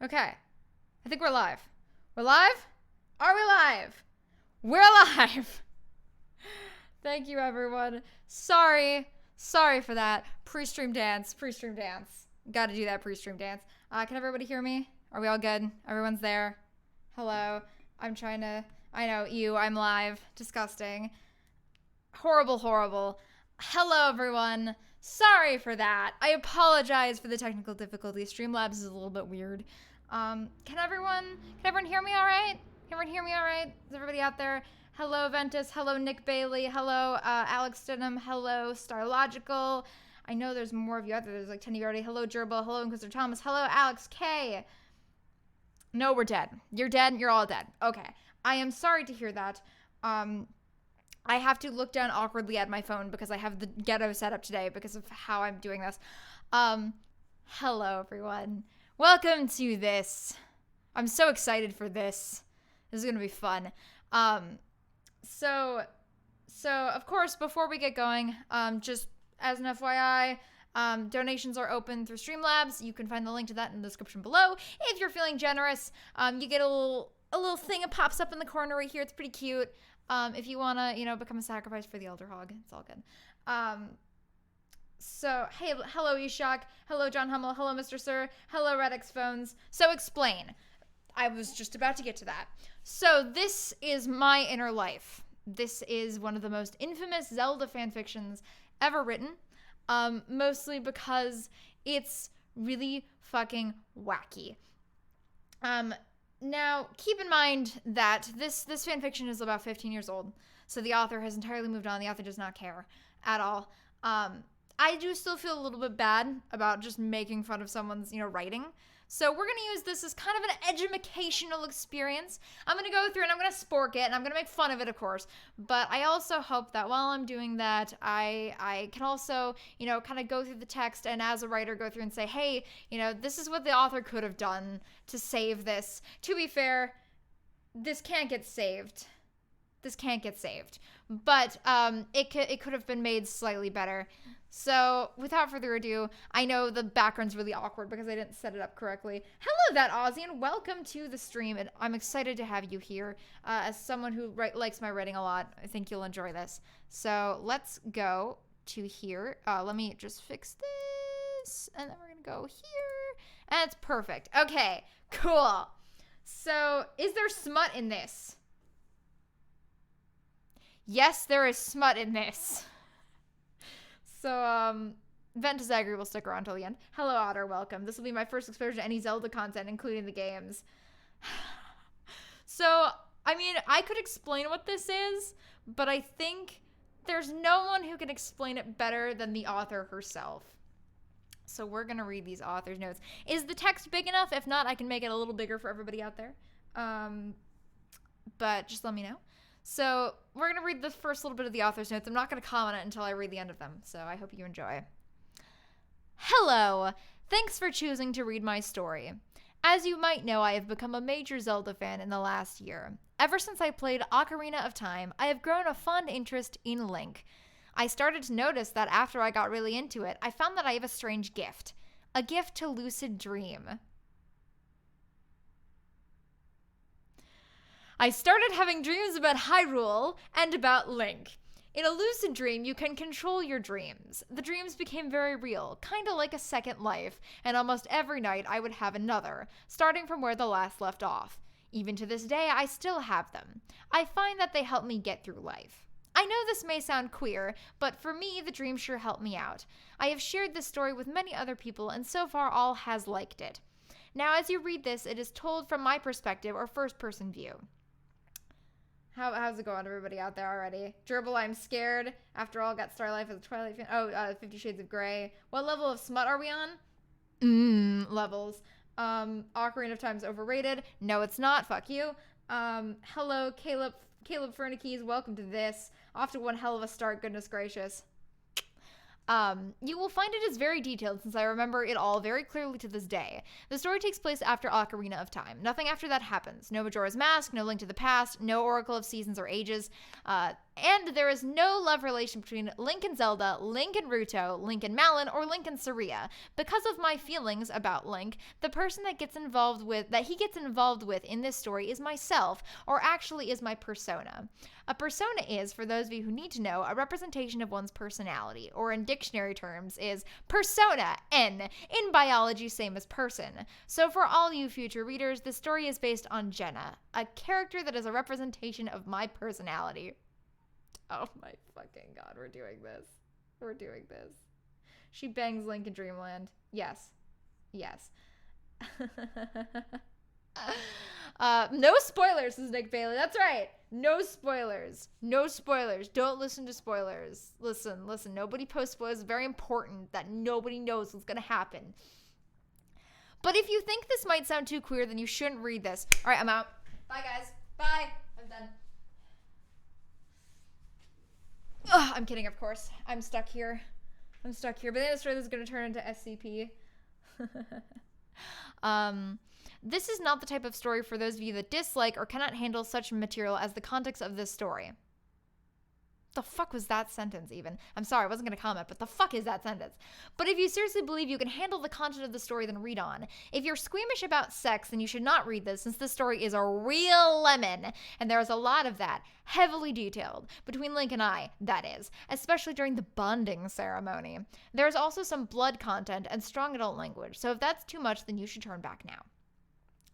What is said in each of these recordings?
Okay. I think we're live. We're live? Are we live? We're live! Thank you, everyone. Sorry for that. Pre-stream dance. Gotta do that pre-stream dance. Can everybody hear me? Are we all good? Everyone's there? Hello. I know, I'm live. Disgusting. Horrible. Hello, everyone. Sorry for that. I apologize for the technical difficulties. Streamlabs is a little bit weird. Can everyone hear me all right? Is everybody out there? Hello, Ventus. Hello, Nick Bailey. Hello, Alex Stidham. Hello, Starlogical. I know there's more of you out there. There's like 10 of you already. Hello, Gerbil. Hello, Inquisitor Thomas. Hello, Alex K. No, we're dead. You're dead. You're all dead. Okay. I am sorry to hear that. I have to look down awkwardly at my phone because I have the ghetto set up today because of how I'm doing this. Hello, everyone. Welcome to this. I'm so excited for this. This is going to be fun. So of course, before we get going, just as an FYI, donations are open through Streamlabs. You can find the link to that in the description below. If you're feeling generous, you get a little thing that pops up in the corner right here. It's pretty cute. If you want to, become a sacrifice for the Elder Hog, it's all good. So, hey, hello, Eshok. Hello, John Hummel. Hello, Mr. Sir. Hello, Redx Phones. So, explain. I was just about to get to that. So, this is my inner life. This is one of the most infamous Zelda fanfictions ever written, mostly because it's really fucking wacky. Now, keep in mind that this fanfiction is about 15 years old, so the author has entirely moved on. The author does not care at all. I do still feel a little bit bad about just making fun of someone's, writing. So we're going to use this as kind of an educational experience. I'm going to go through and I'm going to spork it, and I'm going to make fun of it, of course. But I also hope that while I'm doing that, I can also, kind of go through the text and as a writer go through and say, hey, this is what the author could have done to save this. To be fair, this can't get saved. But it could have been made slightly better. So, without further ado, I know the background's really awkward because I didn't set it up correctly. Hello, that Ozzy, and welcome to the stream. And I'm excited to have you here. As someone who likes my writing a lot, I think you'll enjoy this. So, let's go to here. Let me just fix this. And then we're going to go here. And it's perfect. Okay, cool. So, is there smut in this? Yes, there is smut in this. So, Ventus Agri will stick around till the end. Hello, Otter, welcome. This will be my first exposure to any Zelda content, including the games. So, I could explain what this is, but I think there's no one who can explain it better than the author herself. So we're going to read these author's notes. Is the text big enough? If not, I can make it a little bigger for everybody out there. But just let me know. So we're going to read the first little bit of the author's notes. I'm not going to comment it until I read the end of them, so I hope you enjoy. Hello! Thanks for choosing to read my story. As you might know, I have become a major Zelda fan in the last year. Ever since I played Ocarina of Time, I have grown a fond interest in Link. I started to notice that after I got really into it, I found that I have a strange gift. A gift to lucid dream. I started having dreams about Hyrule and about Link. In a lucid dream, you can control your dreams. The dreams became very real, kind of like a second life, and almost every night I would have another, starting from where the last left off. Even to this day, I still have them. I find that they help me get through life. I know this may sound queer, but for me, the dreams sure help me out. I have shared this story with many other people, and so far all has liked it. Now, as you read this, it is told from my perspective or first-person view. How's it going, everybody out there already? Gerbil, I'm scared. After all, got Starlife as a Twilight fan. Oh, 50 Shades of Grey. What level of smut are we on? Levels. Ocarina of Time's overrated. No, it's not. Fuck you. Hello, Caleb Fernikes. Welcome to this. Off to one hell of a start, goodness gracious. You will find it is very detailed since I remember it all very clearly to this day. The story takes place after Ocarina of Time. Nothing after that happens. No Majora's Mask, no Link to the Past, no Oracle of Seasons or Ages. And there is no love relation between Link and Zelda, Link and Ruto, Link and Malon, or Link and Saria. Because of my feelings about Link, the person that he gets involved with in this story is myself, or actually is my persona. A persona is, for those of you who need to know, a representation of one's personality, or in dictionary terms is persona, N, in biology same as person. So for all you future readers, the story is based on Jenna, a character that is a representation of my personality. Oh my fucking god, we're doing this. We're doing this. She bangs Link in Dreamland. Yes. Yes. No spoilers, says Nick Bailey. That's right. No spoilers. No spoilers. Don't listen to spoilers. Listen. Nobody posts spoilers. It's very important that nobody knows what's going to happen. But if you think this might sound too queer, then you shouldn't read this. All right, I'm out. Bye, guys. Bye. I'm done. Ugh, I'm kidding, of course. I'm stuck here. But then the story is going to turn into SCP. This is not the type of story for those of you that dislike or cannot handle such material as the context of this story. The fuck was that sentence even? I'm sorry, I wasn't going to comment, but the fuck is that sentence? But if you seriously believe you can handle the content of the story, then read on. If you're squeamish about sex, then you should not read this, since this story is a real lemon, and there is a lot of that, heavily detailed, between Link and I, that is, especially during the bonding ceremony. There is also some blood content and strong adult language, so if that's too much, then you should turn back now.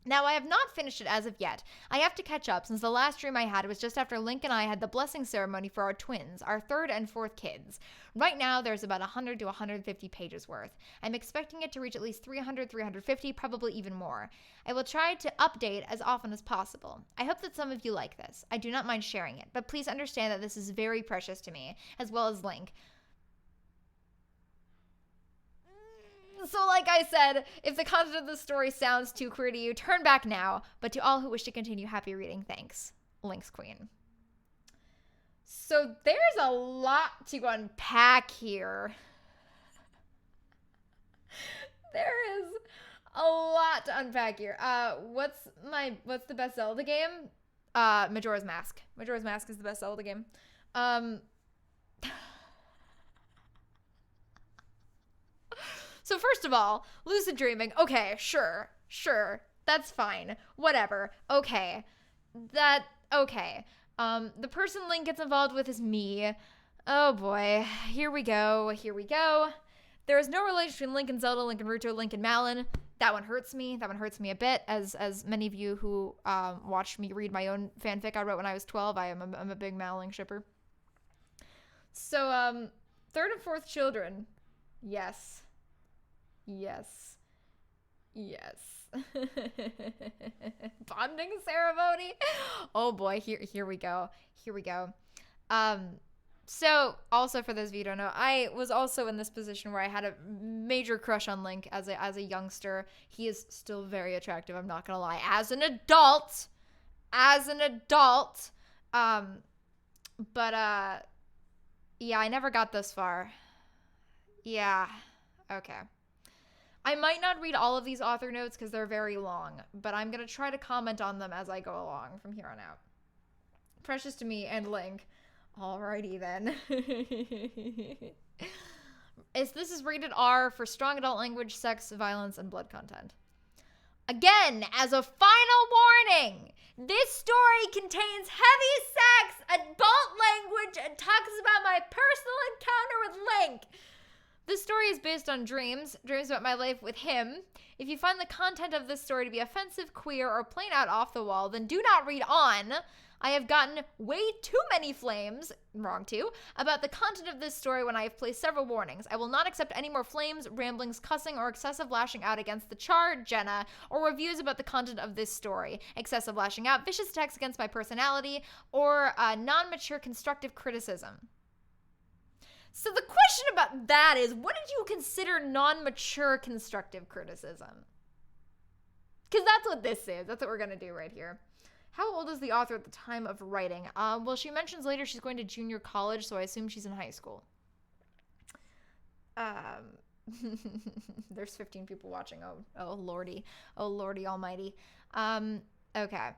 Now, I have not finished it as of yet. I have to catch up, since the last dream I had was just after Link and I had the blessing ceremony for our twins, our third and fourth kids. Right now, there's about 100 to 150 pages worth. I'm expecting it to reach at least 300, 350, probably even more. I will try to update as often as possible. I hope that some of you like this. I do not mind sharing it, but please understand that this is very precious to me, as well as Link. So like I said, if the content of the story sounds too queer to you, turn back now. But to all who wish to continue, happy reading. Thanks. Link's Queen. So there's a lot to unpack here. There is a lot to unpack here. What's the best Zelda game? Majora's Mask. Majora's Mask is the best Zelda game. So first of all, lucid dreaming. Okay, sure. That's fine. Whatever. Okay. Okay. The person Link gets involved with is me. Oh boy. Here we go. There is no relation between Link and Zelda, Link and Ruto, Link and Malon. That one hurts me. That one hurts me a bit. As many of you who watched me read my own fanfic I wrote when I was 12, I'm a big Malon shipper. So, third and fourth children. Yes. Bonding ceremony. Oh boy, here we go. So also for those of you who don't know, I was also in this position where I had a major crush on Link as a youngster. He is still very attractive, I'm not gonna lie. As an adult. But yeah, I never got this far. Yeah. Okay. I might not read all of these author notes because they're very long, but I'm going to try to comment on them as I go along from here on out. Precious to me and Link. Alrighty then. This is rated R for strong adult language, sex, violence, and blood content. Again, as a final warning, this story contains heavy sex, adult language, and talks about my personal encounter with Link. This story is based on dreams about my life with him. If you find the content of this story to be offensive, queer, or plain out off the wall, then do not read on. I have gotten way too many flames, wrong too, about the content of this story when I have placed several warnings. I will not accept any more flames, ramblings, cussing, or excessive lashing out against the Char, Jenna, or reviews about the content of this story. Excessive lashing out, vicious attacks against my personality, or non-mature constructive criticism. So the question about that is, what did you consider non-mature constructive criticism? Because that's what this is. That's what we're going to do right here. How old is the author at the time of writing? Well, she mentions later she's going to junior college, so I assume she's in high school. There's 15 people watching. Oh lordy. Oh lordy almighty. Okay.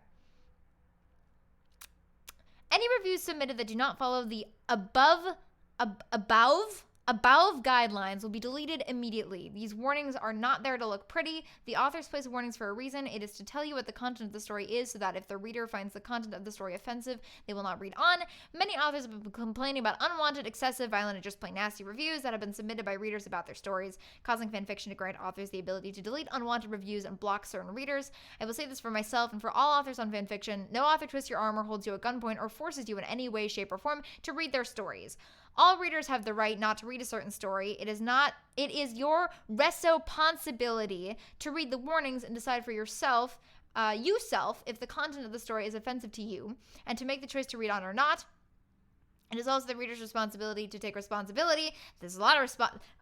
Any reviews submitted that do not follow the above guidelines will be deleted immediately. These warnings are not there to look pretty. The authors place warnings for a reason. It is to tell you what the content of the story is, so that if the reader finds the content of the story offensive, they will not read on. Many authors have been complaining about unwanted, excessive, violent, and just plain nasty reviews that have been submitted by readers about their stories, causing fanfiction to grant authors the ability to delete unwanted reviews and block certain readers. I will say this for myself and for all authors on fanfiction: no author twists your arm or holds you at gunpoint or forces you in any way, shape, or form to read their stories. All readers have the right not to read a certain story. It is your responsibility to read the warnings and decide for yourself, if the content of the story is offensive to you, and to make the choice to read on or not. It is also the reader's responsibility to take responsibility. There's a lot of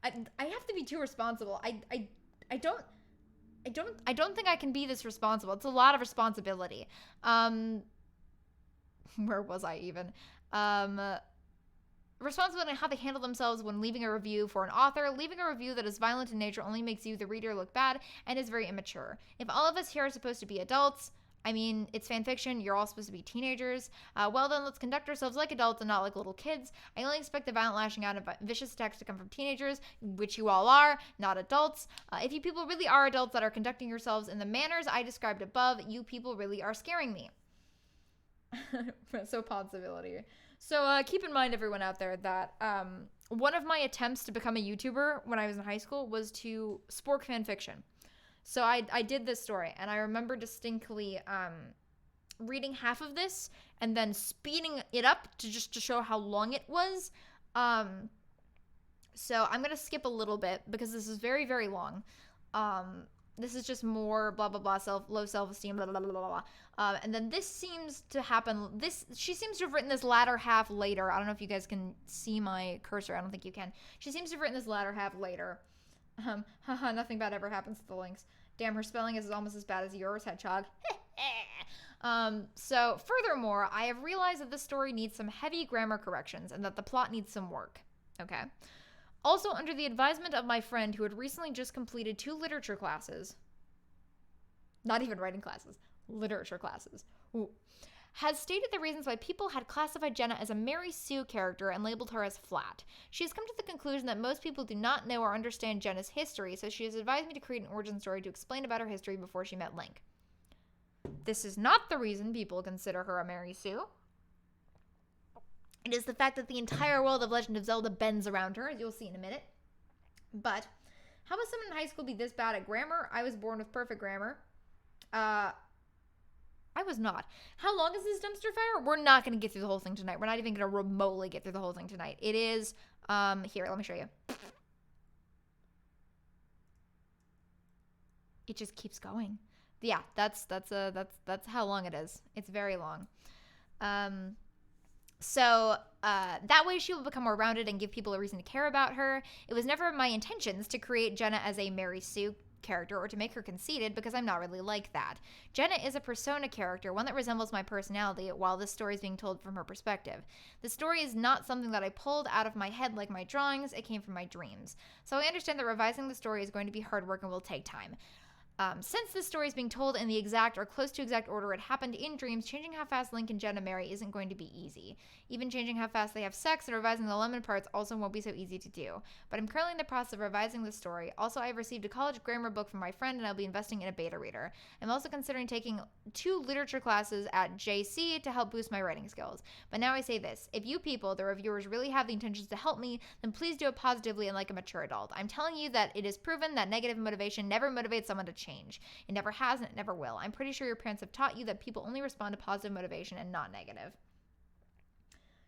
I have to be too responsible. I don't think I can be this responsible. It's a lot of responsibility. Where was I even? Responsibility on how they handle themselves when leaving a review for an author. Leaving a review that is violent in nature only makes you, the reader, look bad and is very immature. If all of us here are supposed to be adults, I mean, it's fan fiction, you're all supposed to be teenagers. Well then, let's conduct ourselves like adults and not like little kids. I only expect the violent lashing out and vicious attacks to come from teenagers, which you all are, not adults. If you people really are adults that are conducting yourselves in the manners I described above, you people really are scaring me. So possibility. So keep in mind, everyone out there, that one of my attempts to become a YouTuber when I was in high school was to spork fan fiction. So I did this story, and I remember distinctly reading half of this and then speeding it up to show how long it was. So I'm going to skip a little bit because this is very, very long. This is just more blah, blah, blah, low self-esteem, blah, blah, blah, blah, blah. And then this seems to happen. She seems to have written this latter half later. I don't know if you guys can see my cursor. I don't think you can. She seems to have written this latter half later. Nothing bad ever happens to the links. Damn, her spelling is almost as bad as yours, Hedgehog. So furthermore, I have realized that this story needs some heavy grammar corrections and that the plot needs some work. Okay. Also, under the advisement of my friend who had recently just completed 2 literature classes, not even writing classes, literature classes, has stated the reasons why people had classified Jenna as a Mary Sue character and labeled her as flat. She has come to the conclusion that most people do not know or understand Jenna's history, so she has advised me to create an origin story to explain about her history before she met Link. This is not the reason people consider her a Mary Sue. It is the fact that the entire world of Legend of Zelda bends around her, as you'll see in a minute. But how would someone in high school be this bad at grammar? I was born with perfect grammar. I was not. How long is this dumpster fire? We're not going to get through the whole thing tonight. We're not even going to remotely get through the whole thing tonight. It is, here, let me show you. It just keeps going. Yeah, that's how long it is. It's very long. So that way she will become more rounded and give people a reason to care about her. It was never my intentions to create Jenna as a Mary Sue character or to make her conceited, because I'm not really like that. Jenna is a persona character, one that resembles my personality, while this story is being told from her perspective. The story is not something that I pulled out of my head like my drawings, it came from my dreams. So I understand that revising the story is going to be hard work and will take time. Since this story is being told in the exact or close to exact order it happened in dreams, changing how fast Link and Jenna marry isn't going to be easy. Even changing how fast they have sex and revising the lemon parts also won't be so easy to do. But I'm currently in the process of revising the story. Also, I've received a college grammar book from my friend, and I'll be investing in a beta reader. I'm also considering taking 2 literature classes at JC to help boost my writing skills. But now I say this: if you people, the reviewers, really have the intentions to help me, then please do it positively and like a mature adult. I'm telling you that it is proven that negative motivation never motivates someone to change. It never has and it never will. I'm pretty sure your parents have taught you that people only respond to positive motivation and not negative.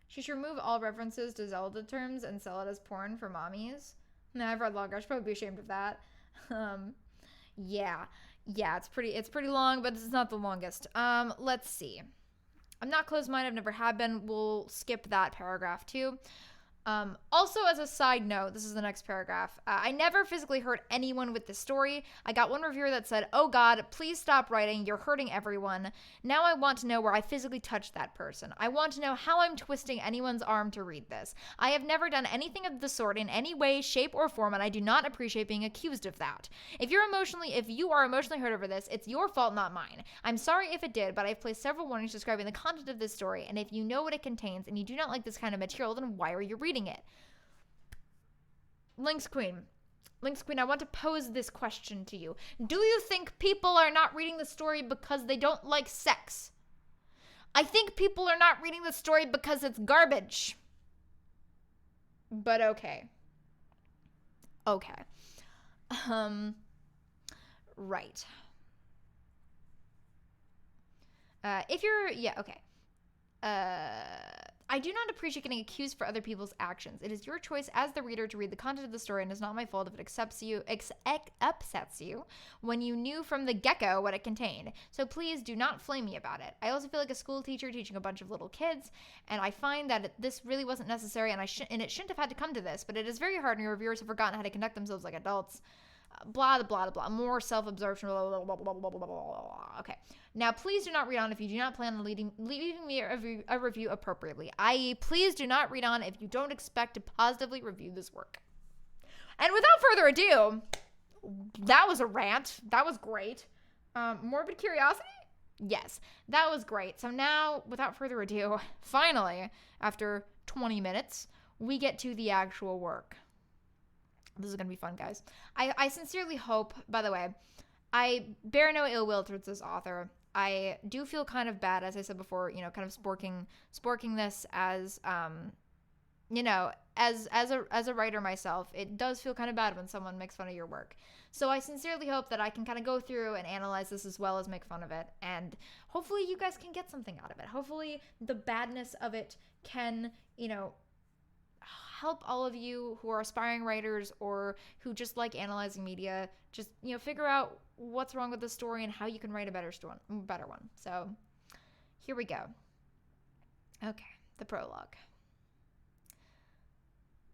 She should remove all references to Zelda terms and sell it as porn for mommies. No, I've read longer. I should probably be ashamed of that. Yeah, it's pretty long, but it's not the longest. Let's see. I'm not closed-minded. I've never have been. We'll skip that paragraph too. Also, as a side note, this is the next paragraph. I never physically hurt anyone with this story. I got one reviewer that said, "Oh God, please stop writing. You're hurting everyone." Now I want to know where I physically touched that person. I want to know how I'm twisting anyone's arm to read this. I have never done anything of the sort in any way, shape, or form, and I do not appreciate being accused of that. If you are emotionally hurt over this, it's your fault, not mine. I'm sorry if it did, but I've placed several warnings describing the content of this story, and if you know what it contains and you do not like this kind of material, then why are you reading it? Lynx Queen, I want to pose this question to you. Do you think people are not reading the story because they don't like sex? I think people are not reading the story because it's garbage. But okay. Right. I do not appreciate getting accused for other people's actions. It is your choice as the reader to read the content of the story, and it's not my fault if it upsets you when you knew from the get-go what it contained. So please do not flame me about it. I also feel like a school teacher teaching a bunch of little kids, and I find that this really wasn't necessary, and it shouldn't have had to come to this, but it is very hard, and your reviewers have forgotten how to conduct themselves like adults. Blah, blah, blah, more self-absorption, blah, blah, blah, blah, blah, blah, blah, blah. Okay. Now, please do not read on if you do not plan on leaving me a review appropriately. I.e., please do not read on if you don't expect to positively review this work. And without further ado, that was a rant. That was great. Morbid curiosity? Yes, that was great. So now, without further ado, finally, after 20 minutes, we get to the actual work. This is going to be fun, guys. I sincerely hope, by the way, I bear no ill will towards this author. I do feel kind of bad, as I said before, kind of sporking this as, as a writer myself. It does feel kind of bad when someone makes fun of your work. So I sincerely hope that I can kind of go through and analyze this as well as make fun of it. And hopefully you guys can get something out of it. Hopefully the badness of it can, help all of you who are aspiring writers or who just like analyzing media, just, figure out what's wrong with the story and how you can write a better one. So here we go. Okay, the prologue.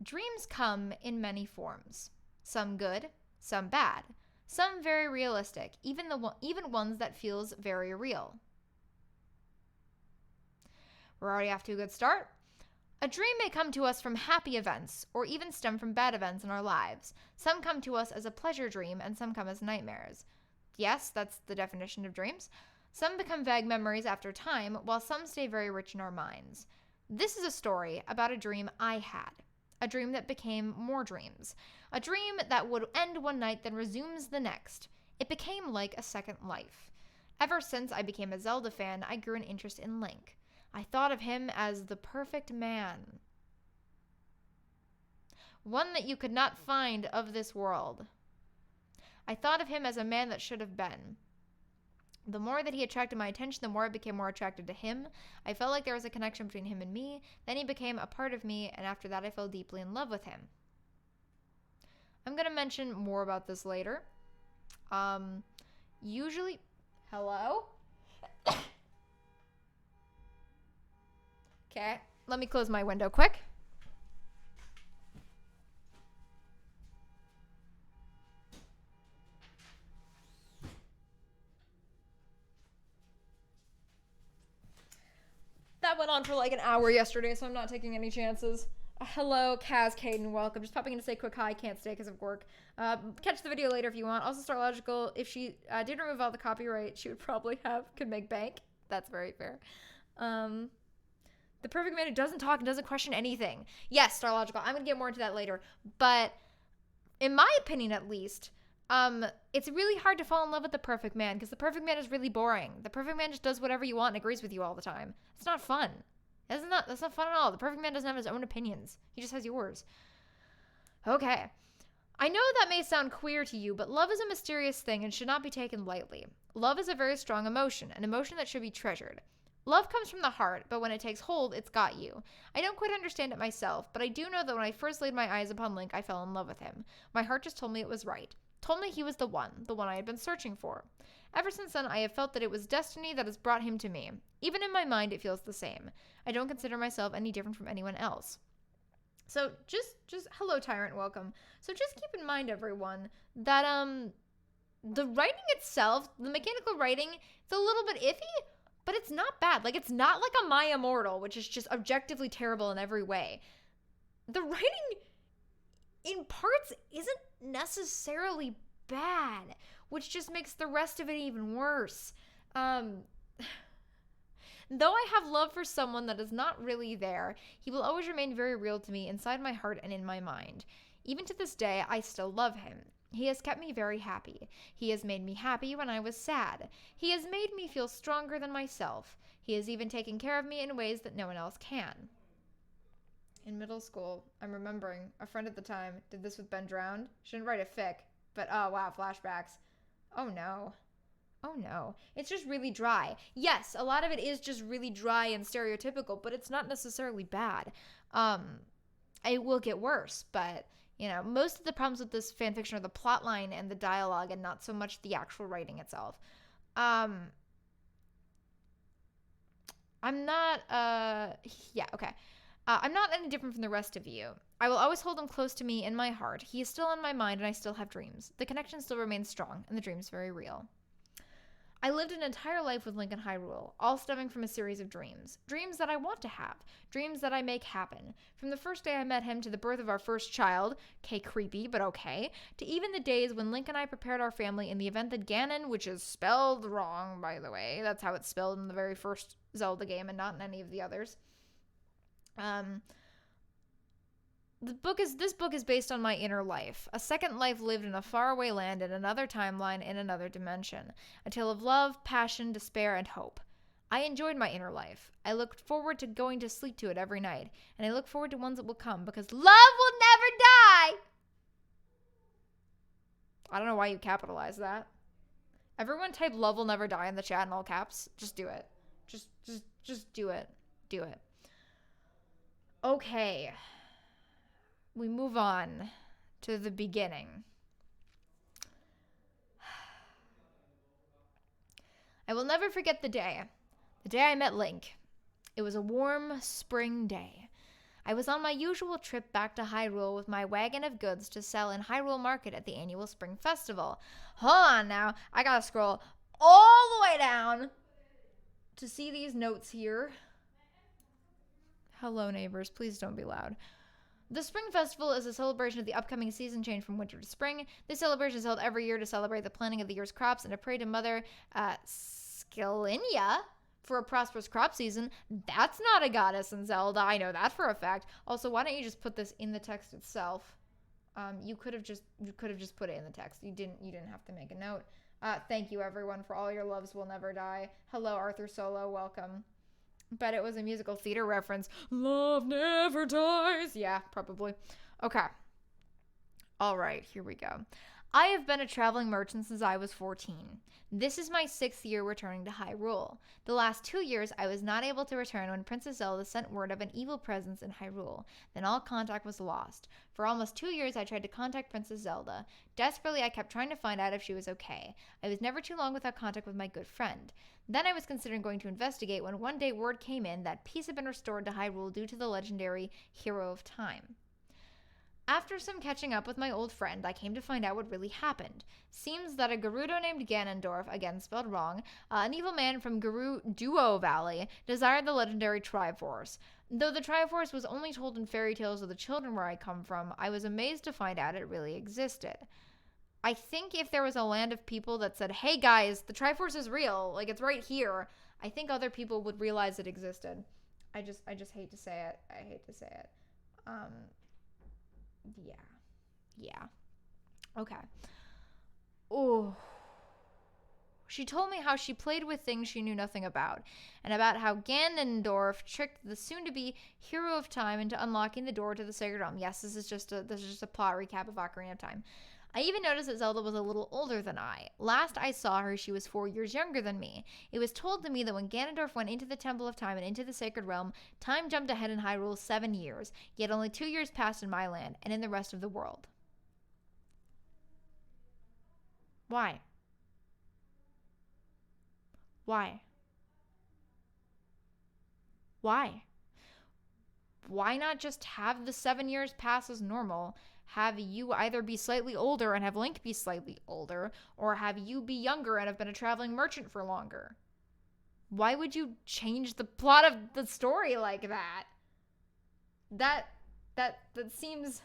Dreams come in many forms, some good, some bad, some very realistic, even ones that feels very real. We're already off to a good start. A dream may come to us from happy events or even stem from bad events in our lives. Some come to us as a pleasure dream and some come as nightmares. Yes, that's the definition of dreams. Some become vague memories after time, while some stay very rich in our minds. This is a story about a dream I had. A dream that became more dreams. A dream that would end one night then resumes the next. It became like a second life. Ever since I became a Zelda fan, I grew an interest in Link. I thought of him as the perfect man. One that you could not find of this world. I thought of him as a man that should have been. The more that he attracted my attention, the more I became more attracted to him. I felt like there was a connection between him and me. Then he became a part of me, and after that I fell deeply in love with him. I'm going to mention more about this later. Usually... Hello? Okay, let me close my window quick. That went on for like an hour yesterday, so I'm not taking any chances. Hello, Kaz, Caden, welcome. Just popping in to say quick hi. Can't stay because of work. Catch the video later if you want. Also, Starlogical, if she did remove all the copyright, she would probably could make bank. That's very fair. The perfect man who doesn't talk and doesn't question anything. Yes, Starlogical. I'm going to get more into that later. But in my opinion, at least, it's really hard to fall in love with the perfect man because the perfect man is really boring. The perfect man just does whatever you want and agrees with you all the time. It's not fun. That's not fun at all. The perfect man doesn't have his own opinions. He just has yours. Okay. I know that may sound queer to you, but love is a mysterious thing and should not be taken lightly. Love is a very strong emotion, an emotion that should be treasured. Love comes from the heart, but when it takes hold, it's got you. I don't quite understand it myself, but I do know that when I first laid my eyes upon Link, I fell in love with him. My heart just told me it was right. Told me he was the one I had been searching for. Ever since then, I have felt that it was destiny that has brought him to me. Even in my mind, it feels the same. I don't consider myself any different from anyone else. So just hello, Tyrant, welcome. So just keep in mind, everyone, that the writing itself, the mechanical writing, it's a little bit iffy, but it's not bad. Like, it's not like a My Immortal, which is just objectively terrible in every way. The writing in parts isn't necessarily bad, which just makes the rest of it even worse. Though I have love for someone that is not really there, he will always remain very real to me inside my heart and in my mind. Even to this day, I still love him. He has kept me very happy. He has made me happy when I was sad. He has made me feel stronger than myself. He has even taken care of me in ways that no one else can. In middle school, I'm remembering a friend at the time did this with Ben Drowned. Shouldn't write a fic, but oh wow, flashbacks. Oh no. Oh no. It's just really dry. Yes, a lot of it is just really dry and stereotypical, but it's not necessarily bad. It will get worse, but most of the problems with this fanfiction are the plot line and the dialogue and not so much the actual writing itself. I'm not I'm not any different from the rest of you. I will always hold him close to me in my heart. He is still on my mind and I still have dreams. The connection still remains strong and the dream's very real. I lived an entire life with Lincoln Hyrule, all stemming from a series of dreams. Dreams that I want to have. Dreams that I make happen. From the first day I met him to the birth of our first child, okay, creepy, but okay, to even the days when Link and I prepared our family in the event that Ganon, which is spelled wrong, by the way, that's how it's spelled in the very first Zelda game and not in any of the others. This book is based on my inner life, a second life lived in a faraway land in another timeline in another dimension, a tale of love, passion, despair, and hope. I enjoyed my inner life. I looked forward to going to sleep to it every night, and I look forward to ones that will come because love will never die. I don't know why you capitalize that. Everyone type love will never die in the chat in all caps. Just do it. Just do it. Do it. Okay. We move on to the beginning. I will never forget the day I met Link. It was a warm spring day. I was on my usual trip back to Hyrule with my wagon of goods to sell in Hyrule Market at the annual Spring Festival. Hold on now, I gotta scroll all the way down to see these notes here. Hello neighbors, please don't be loud. The Spring Festival is a celebration of the upcoming season change from winter to spring. This celebration is held every year to celebrate the planting of the year's crops and to pray to Mother Skelinia for a prosperous crop season. That's not a goddess in Zelda. I know that for a fact. Also, why don't you just put this in the text itself? You could have just put it in the text. You didn't have to make a note. Thank you everyone for all your loves will never die. Hello Arthur Solo, welcome. Bet it was a musical theater reference. Love never dies. Yeah, probably. Okay. All right, here we go. I have been a traveling merchant since I was 14. This is my 6th year returning to Hyrule. The last 2 years, I was not able to return when Princess Zelda sent word of an evil presence in Hyrule. Then all contact was lost. For almost 2 years, I tried to contact Princess Zelda. Desperately, I kept trying to find out if she was okay. I was never too long without contact with my good friend. Then I was considering going to investigate when one day word came in that peace had been restored to Hyrule due to the legendary Hero of Time. After some catching up with my old friend, I came to find out what really happened. Seems that a Gerudo named Ganondorf, again spelled wrong, an evil man from Duo Valley, desired the legendary Triforce. Though the Triforce was only told in fairy tales of the children where I come from, I was amazed to find out it really existed. I think if there was a land of people that said, hey guys, the Triforce is real, like it's right here, I think other people would realize it existed. I just hate to say it. I hate to say it. Yeah. Okay. Oh. She told me how she played with things she knew nothing about, and about how Ganondorf tricked the soon-to-be Hero of Time into unlocking the door to the Sacred Realm. Yes, this is just a plot recap of Ocarina of Time. I even noticed that Zelda was a little older than I. Last I saw her, she was 4 years younger than me. It was told to me that when Ganondorf went into the Temple of Time and into the Sacred Realm, time jumped ahead in Hyrule 7 years, yet only 2 years passed in my land and in the rest of the world. Why? Why? Why? why not just have the 7 years pass as normal? Have you either be slightly older and have Link be slightly older, or have you be younger and have been a traveling merchant for longer? Why would you change the plot of the story like that? That seems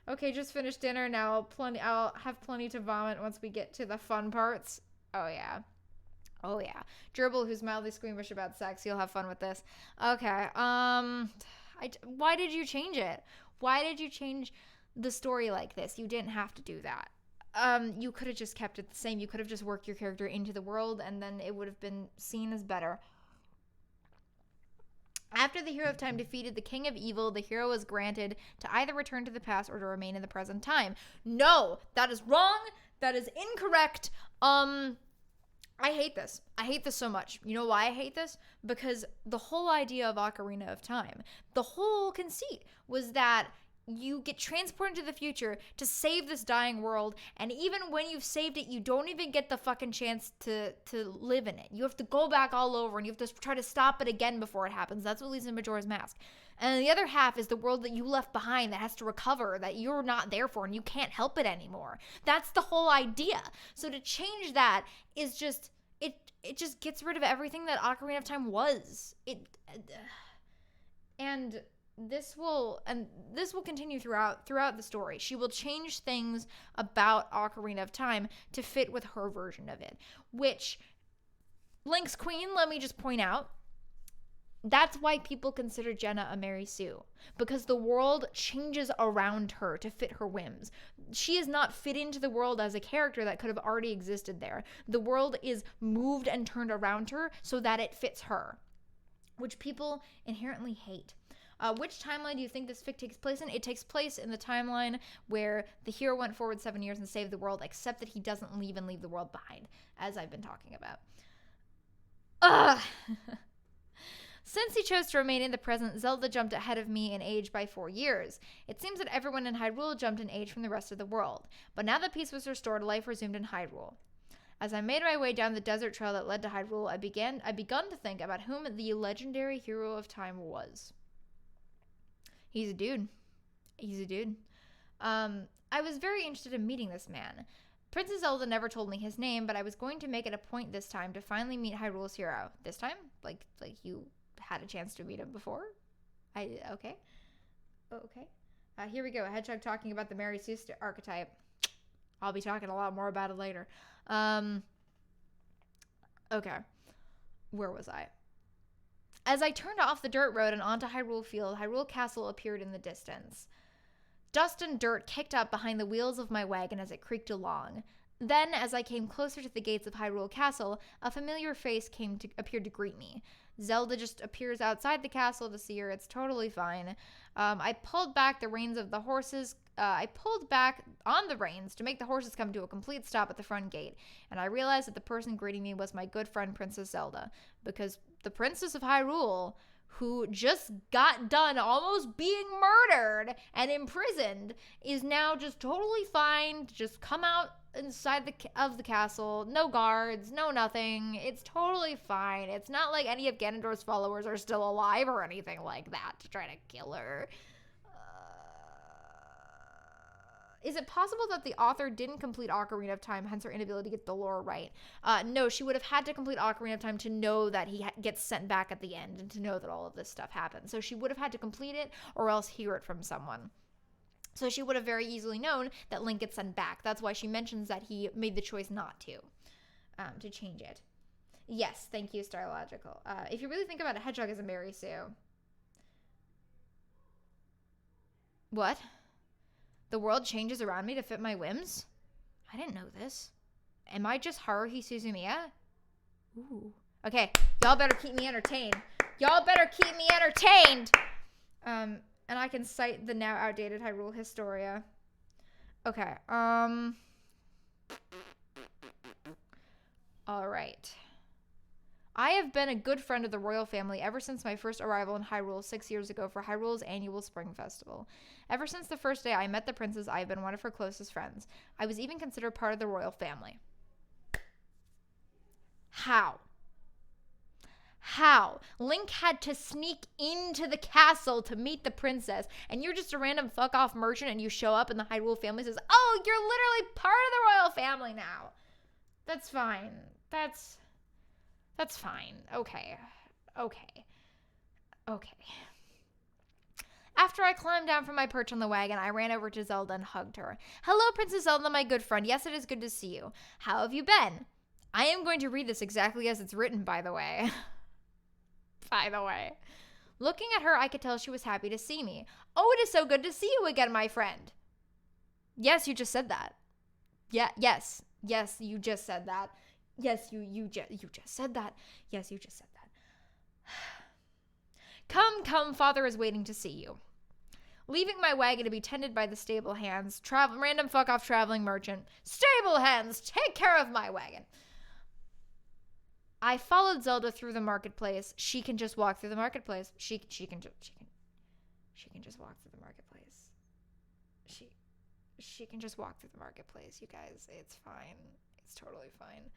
okay. Just finished dinner now. I'll have plenty to vomit once we get to the fun parts. Oh yeah. Gerbil, who's mildly squeamish about sex, you'll have fun with this. Okay. Why did you change it? Why did you change the story like this? You didn't have to do that. You could have just kept it the same. You could have just worked your character into the world, and then it would have been seen as better. After the Hero of Time defeated the King of Evil, the hero was granted to either return to the past or to remain in the present time. No, that is wrong. That is incorrect. I hate this. I hate this so much. You know why I hate this? Because the whole idea of Ocarina of Time, the whole conceit was that you get transported to the future to save this dying world, and even when you've saved it, you don't even get the fucking chance to live in it. You have to go back all over, and you have to try to stop it again before it happens. That's what leads to Majora's Mask. And the other half is the world that you left behind that has to recover, that you're not there for, and you can't help it anymore. That's the whole idea. So to change that is just, it just gets rid of everything that Ocarina of Time was. And this will continue throughout the story. She will change things about Ocarina of Time to fit with her version of it, which Link's queen, let me just point out, that's why people consider Jenna a Mary Sue, because the world changes around her to fit her whims. She is not fit into the world as a character that could have already existed there. The world is moved and turned around her so that it fits her, which people inherently hate. Which timeline do you think this fic takes place in? It takes place in the timeline where the hero went forward 7 years and saved the world, except that he doesn't leave the world behind, as I've been talking about. Ugh! Since he chose to remain in the present, Zelda jumped ahead of me in age by 4 years. It seems that everyone in Hyrule jumped in age from the rest of the world. But now that peace was restored, life resumed in Hyrule. As I made my way down the desert trail that led to Hyrule, I begun to think about whom the legendary Hero of Time was. He's a dude. I was very interested in meeting this man. Princess Zelda never told me his name, but I was going to make it a point this time to finally meet Hyrule's hero. This time? Like you had a chance to meet him before? Okay. Here we go. A hedgehog talking about the Mary Sue archetype. I'll be talking a lot more about it later. Okay. Where was I? As I turned off the dirt road and onto Hyrule Field, Hyrule Castle appeared in the distance. Dust and dirt kicked up behind the wheels of my wagon as it creaked along. Then, as I came closer to the gates of Hyrule Castle, a familiar face appeared to greet me. Zelda just appears outside the castle to see her. It's totally fine. I pulled back the reins of the horses. I pulled back on the reins to make the horses come to a complete stop at the front gate, and I realized that the person greeting me was my good friend Princess Zelda, because the Princess of Hyrule, who just got done almost being murdered and imprisoned, is now just totally fine to just come out inside of the castle. No guards, no nothing. It's totally fine. It's not like any of Ganondorf's followers are still alive or anything like that to try to kill her. Is it possible that the author didn't complete Ocarina of Time, hence her inability to get the lore right? No, she would have had to complete Ocarina of Time to know that he gets sent back at the end and to know that all of this stuff happens. So she would have had to complete it or else hear it from someone. So she would have very easily known that Link gets sent back. That's why she mentions that he made the choice not to change it. Yes, thank you, Stylogical. If you really think about it, Hedgehog is a Mary Sue. What? The world changes around me to fit my whims? I didn't know this. Am I just Haruhi Suzumiya? Ooh. Okay, y'all better keep me entertained. And I can cite the now outdated Hyrule Historia. Okay, Alright. I have been a good friend of the royal family ever since my first arrival in Hyrule 6 years ago for Hyrule's annual spring festival. Ever since the first day I met the princess, I have been one of her closest friends. I was even considered part of the royal family. How? How? Link had to sneak into the castle to meet the princess, and you're just a random fuck off merchant and you show up and the Hyrule family says, oh, you're literally part of the royal family now. That's fine. That's fine. Okay. After I climbed down from my perch on the wagon, I ran over to Zelda and hugged her. Hello, Princess Zelda, my good friend. Yes, it is good to see you. How have you been? I am going to read this exactly as it's written, by the way. Looking at her, I could tell she was happy to see me. Oh, it is so good to see you again, my friend. Yes, you just said that. Yes, you just said that. Yes, you just said that. Yes, you just said that. Come, father is waiting to see you. Leaving my wagon to be tended by the stable hands, random fuck off traveling merchant. Stable hands, take care of my wagon. I followed Zelda through the marketplace. She can just walk through the marketplace. She can just walk through the marketplace. She can just walk through the marketplace, you guys. It's fine. It's totally fine.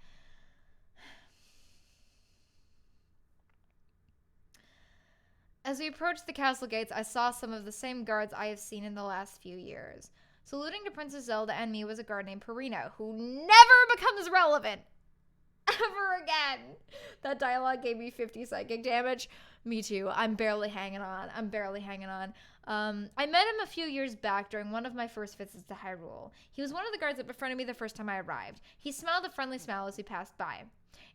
As we approached the castle gates, I saw some of the same guards I have seen in the last few years. Saluting to Princess Zelda and me was a guard named Purina, who never becomes relevant ever again. That dialogue gave me 50 psychic damage. Me too. I'm barely hanging on. I met him a few years back during one of my first visits to Hyrule. He was one of the guards that befriended me the first time I arrived. He smiled a friendly smile as he passed by.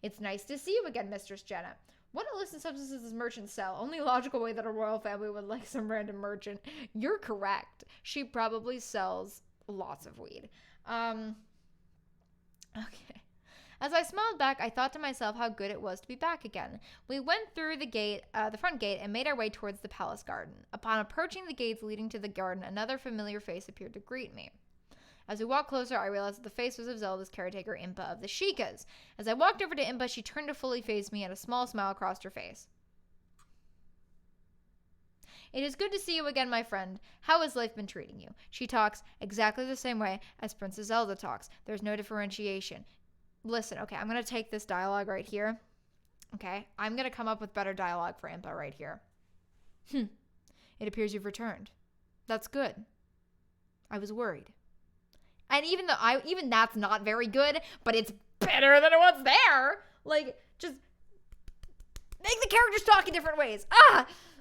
It's nice to see you again, Mistress Jenna. What illicit substances does merchants sell? Only logical way that a royal family would like some random merchant. You're correct. She probably sells lots of weed. Okay. As I smiled back, I thought to myself how good it was to be back again. We went through the front gate, and made our way towards the palace garden. Upon approaching the gates leading to the garden, another familiar face appeared to greet me. As we walked closer, I realized that the face was of Zelda's caretaker, Impa of the Sheikahs. As I walked over to Impa, she turned to fully face me, and a small smile crossed her face. It is good to see you again, my friend. How has life been treating you? She talks exactly the same way as Princess Zelda talks. There's no differentiation. Listen, okay, I'm going to take this dialogue right here. Okay, I'm going to come up with better dialogue for Impa right here. It appears you've returned. That's good. I was worried. And even that's not very good, but it's better than what's there. Like, just make the characters talk in different ways.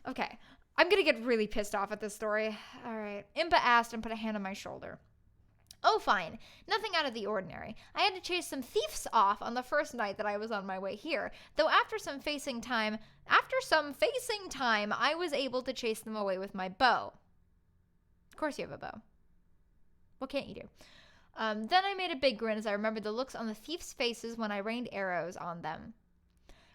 Okay. I'm gonna get really pissed off at this story. All right. Impa asked and put a hand on my shoulder. Oh, fine. Nothing out of the ordinary. I had to chase some thieves off on the first night that I was on my way here. Though after some facing time, I was able to chase them away with my bow. Of course you have a bow. What can't you do? Then I made a big grin as I remembered the looks on the thieves' faces when I rained arrows on them.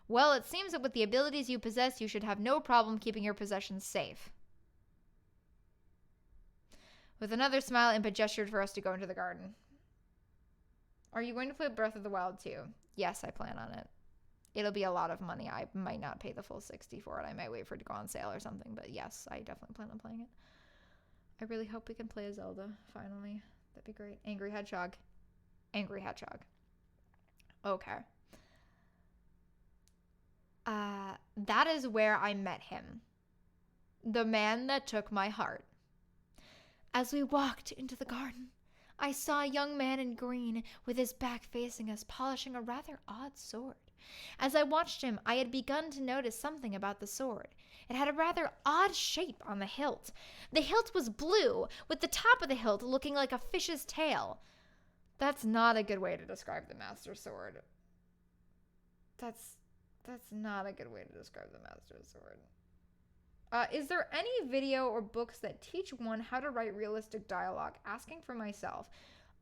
Well, it seems that with the abilities you possess, you should have no problem keeping your possessions safe. With another smile, Impa gestured for us to go into the garden. Are you going to play Breath of the Wild too? Yes, I plan on it. It'll be a lot of money. I might not pay the full $60 for it. I might wait for it to go on sale or something. But yes, I definitely plan on playing it. I really hope we can play a Zelda, finally. That'd be great. Angry Hedgehog. Okay. That is where I met him. The man that took my heart. As we walked into the garden, I saw a young man in green with his back facing us, polishing a rather odd sword. As I watched him, I had begun to notice something about the sword. It had a rather odd shape on the hilt. The hilt was blue, with the top of the hilt looking like a fish's tail. That's not a good way to describe the Master Sword. That's not a good way to describe the Master Sword. Is there any video or books that teach one how to write realistic dialogue? Asking for myself.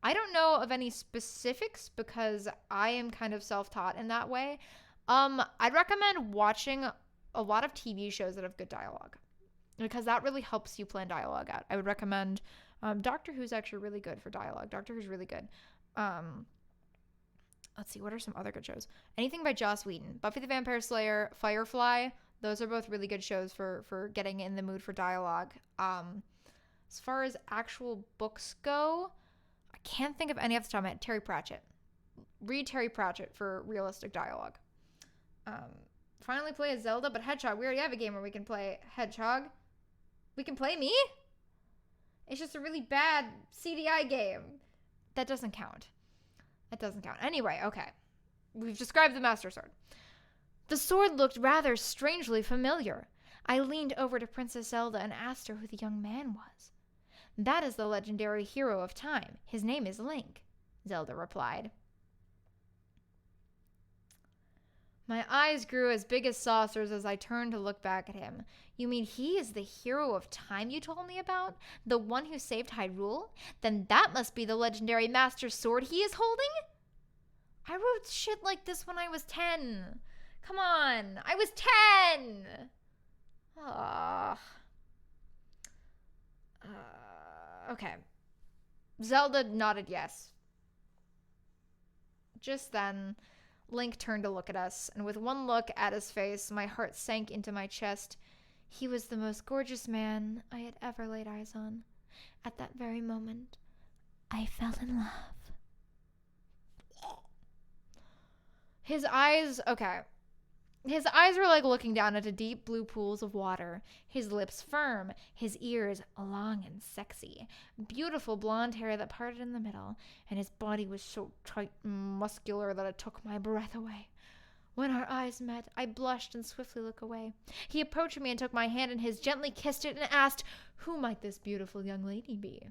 I don't know of any specifics because I am kind of self-taught in that way. I'd recommend watching a lot of TV shows that have good dialogue because that really helps you plan dialogue out. I would recommend Doctor Who's actually really good for dialogue. Doctor Who's really good. Let's see, what are some other good shows? Anything by Joss Whedon. Buffy the Vampire Slayer, Firefly. Those are both really good shows for getting in the mood for dialogue. As far as actual books go, I can't think of any off the top of my head. Terry Pratchett. Read Terry Pratchett for realistic dialogue. finally play as Zelda, but Hedgehog. We already have a game where we can play Hedgehog. We can play me? It's just a really bad CDI game. That doesn't count. That doesn't count. Anyway, okay. We've described the Master Sword. The sword looked rather strangely familiar. I leaned over to Princess Zelda and asked her who the young man was. That is the legendary hero of time. His name is Link, Zelda replied. My eyes grew as big as saucers as I turned to look back at him. You mean he is the hero of time you told me about? The one who saved Hyrule? Then that must be the legendary Master Sword he is holding? I wrote shit like this when I was 10. Come on, I was 10! Okay. Zelda nodded yes. Just then, Link turned to look at us, and with one look at his face, my heart sank into my chest. He was the most gorgeous man I had ever laid eyes on. At that very moment, I fell in love. His eyes were like looking down into deep blue pools of water. His lips firm, his ears long and sexy. Beautiful blonde hair that parted in the middle, and his body was so tight and muscular that it took my breath away. When our eyes met, I blushed and swiftly looked away. He approached me and took my hand in his, gently kissed it, and asked, "Who might this beautiful young lady be?"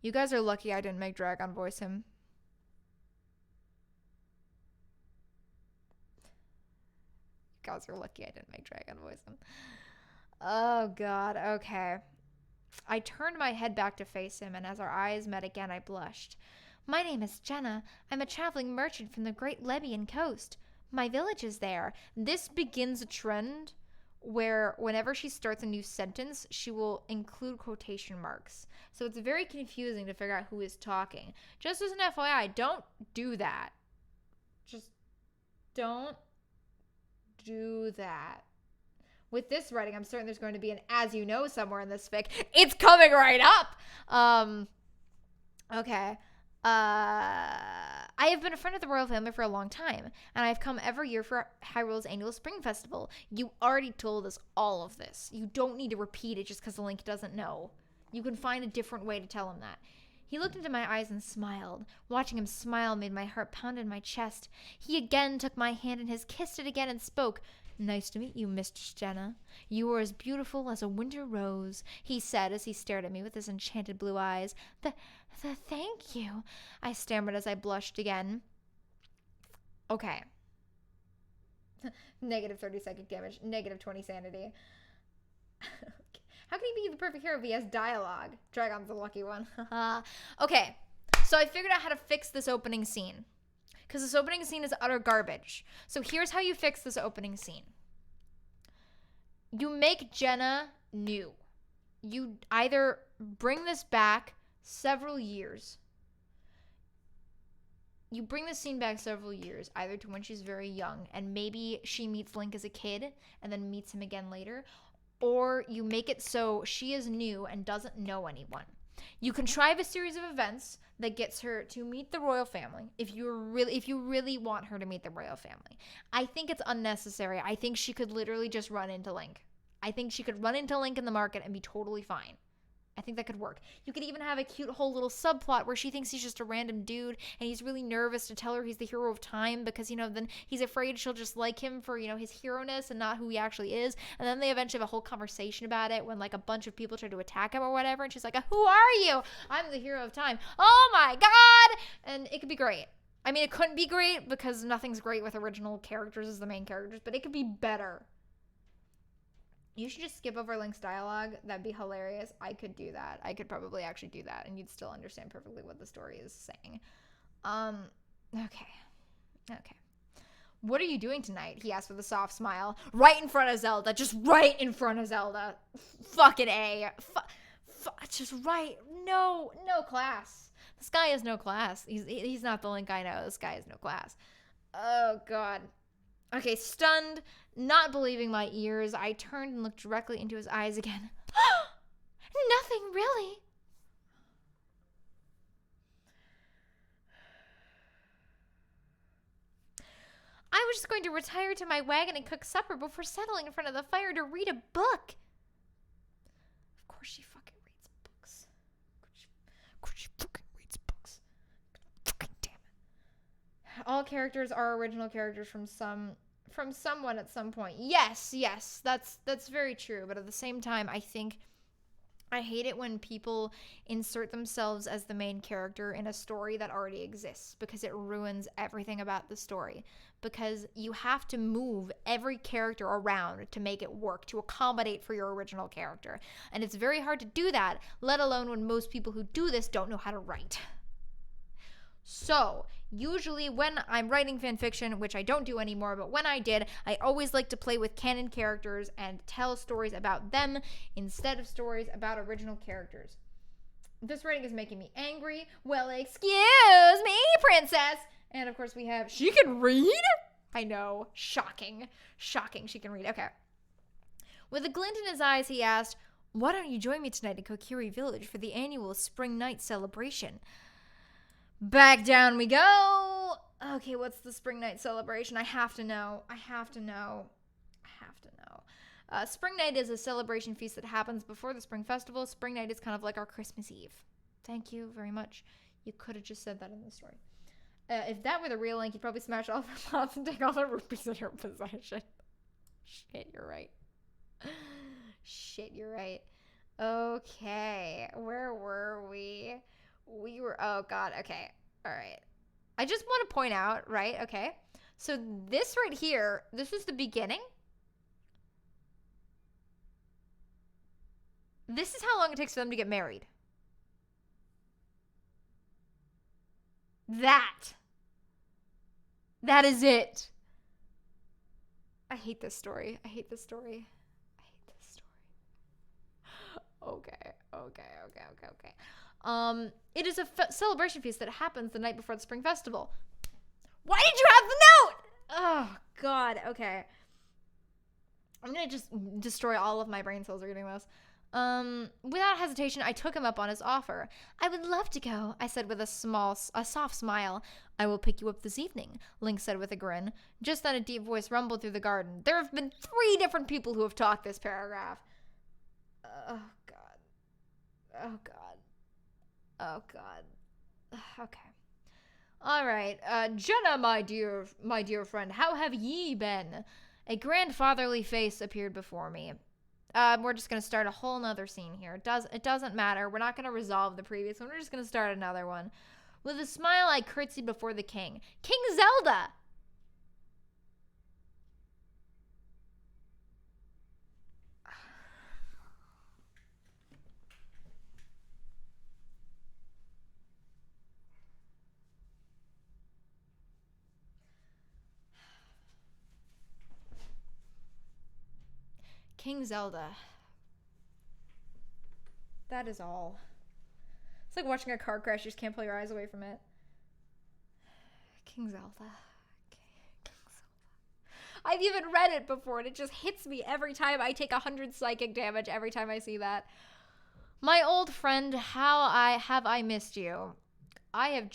You guys are lucky I didn't make Dragon voice him. Guys are lucky I didn't make Dragon voice him. Oh, God. Okay. I turned my head back to face him, and as our eyes met again, I blushed. My name is Jenna. I'm a traveling merchant from the great Libyan coast. My village is there. This begins a trend where whenever she starts a new sentence, she will include quotation marks. So it's very confusing to figure out who is talking. Just as an FYI, don't do that. Just don't do that. With this writing, I'm certain there's going to be an as you know somewhere in this fic. It's coming right up. Okay. I have been a friend of the royal family for a long time, and I've come every year for Hyrule's annual spring festival. You already told us all of this. You don't need to repeat it just because Link doesn't know. You can find a different way to tell him that. He looked into my eyes and smiled. Watching him smile made my heart pound in my chest. He again took my hand in his, kissed it again, and spoke. Nice to meet you, Mistress Jenna. You are as beautiful as a winter rose, he said as he stared at me with his enchanted blue eyes. Thank you, I stammered as I blushed again. Okay. Negative 30 psychic damage, negative 20 sanity. How can he be the perfect hero if he has dialogue? Dragon's the lucky one. Okay, so I figured out how to fix this opening scene. Because this opening scene is utter garbage. So here's how you fix this opening scene. You make Jenna new. You either bring this back several years. You bring the scene back several years, either to when she's very young, and maybe she meets Link as a kid, and then meets him again later. Or you make it so she is new and doesn't know anyone. You contrive a series of events that gets her to meet the royal family if you really want her to meet the royal family. I think it's unnecessary. I think she could literally just run into Link. I think she could run into Link in the market and be totally fine. I think that could work. You could even have a cute whole little subplot where she thinks he's just a random dude and he's really nervous to tell her he's the hero of time because, then he's afraid she'll just like him for, his hero-ness and not who he actually is. And then they eventually have a whole conversation about it when, a bunch of people try to attack him or whatever. And she's like, who are you? I'm the hero of time. Oh, my God. And it could be great. I mean, it couldn't be great because nothing's great with original characters as the main characters, but it could be better. You should just skip over Link's dialogue. That'd be hilarious. I could do that. I could probably actually do that, and you'd still understand perfectly what the story is saying. Okay. What are you doing tonight? He asked with a soft smile. Right in front of Zelda. Just right in front of Zelda. Fucking A. Just right. No class. This guy has no class. He's not the Link I know. This guy has no class. Oh, God. Okay, stunned, not believing my ears, I turned and looked directly into his eyes again. Nothing, really. I was just going to retire to my wagon and cook supper before settling in front of the fire to read a book. Of course she fucking reads books. Of course she fucking reads books. Fucking damn it. All characters are original characters from someone at some point. Yes, that's very true. But at the same time, I hate it when people insert themselves as the main character in a story that already exists, because it ruins everything about the story. Because you have to move every character around to make it work, to accommodate for your original character. And it's very hard to do that, let alone when most people who do this don't know how to write. So, usually when I'm writing fanfiction, which I don't do anymore, but when I did, I always like to play with canon characters and tell stories about them instead of stories about original characters. This writing is making me angry. Well, excuse me, princess. And of course we have, she can read? I know, shocking. Shocking, she can read. Okay. With a glint in his eyes, he asked, why don't you join me tonight in Kokiri Village for the annual spring night celebration? Back down we go. Okay, what's the spring night celebration? I have to know. Spring night is a celebration feast that happens before the spring festival. Spring night is kind of like our Christmas Eve. Thank you very much. You could have just said that in the story. If that were the real Link, you'd probably smash all the pots and take all the rupees in your possession. Shit, you're right. Okay, where were we? We were, oh god, okay, all right. I just want to point out, right, okay, so this right here, this is the beginning. This is how long it takes for them to get married. That is it. I hate this story. Okay. It is a celebration feast that happens the night before the spring festival. Why did you have the note? Oh, God. Okay. I'm going to just destroy all of my brain cells reading this. Without hesitation, I took him up on his offer. I would love to go, I said with a soft smile. I will pick you up this evening, Link said with a grin. Just then a deep voice rumbled through the garden. There have been 3 different people who have talked this paragraph. Oh, God. Okay. All right. Jenna, my dear friend, how have ye been? A grandfatherly face appeared before me. We're just going to start a whole nother scene here. It doesn't matter. We're not going to resolve the previous one. We're just going to start another one. With a smile, I curtsied before the king. King Zelda! King Zelda. That is all. It's like watching a car crash. You just can't pull your eyes away from it. King Zelda. King Zelda. I've even read it before, and it just hits me every time. I take 100 psychic damage every time I see that. My old friend, how have I missed you? I have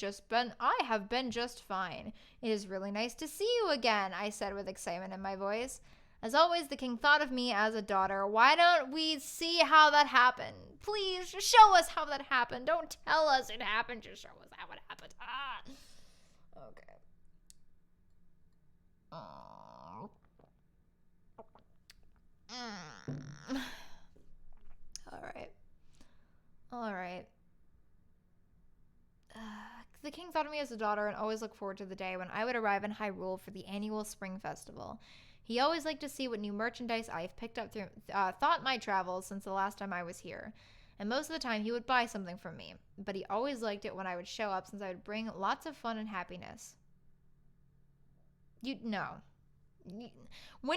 been just fine. It is really nice to see you again, I said with excitement in my voice. As always, the king thought of me as a daughter. Why don't we see how that happened? Please, just show us how that happened. Don't tell us it happened. Just show us how it happened. Okay. All right. The king thought of me as a daughter and always looked forward to the day when I would arrive in Hyrule for the annual spring festival. He always liked to see what new merchandise I've picked up through my travels since the last time I was here. And most of the time he would buy something from me. But he always liked it when I would show up since I would bring lots of fun and happiness. When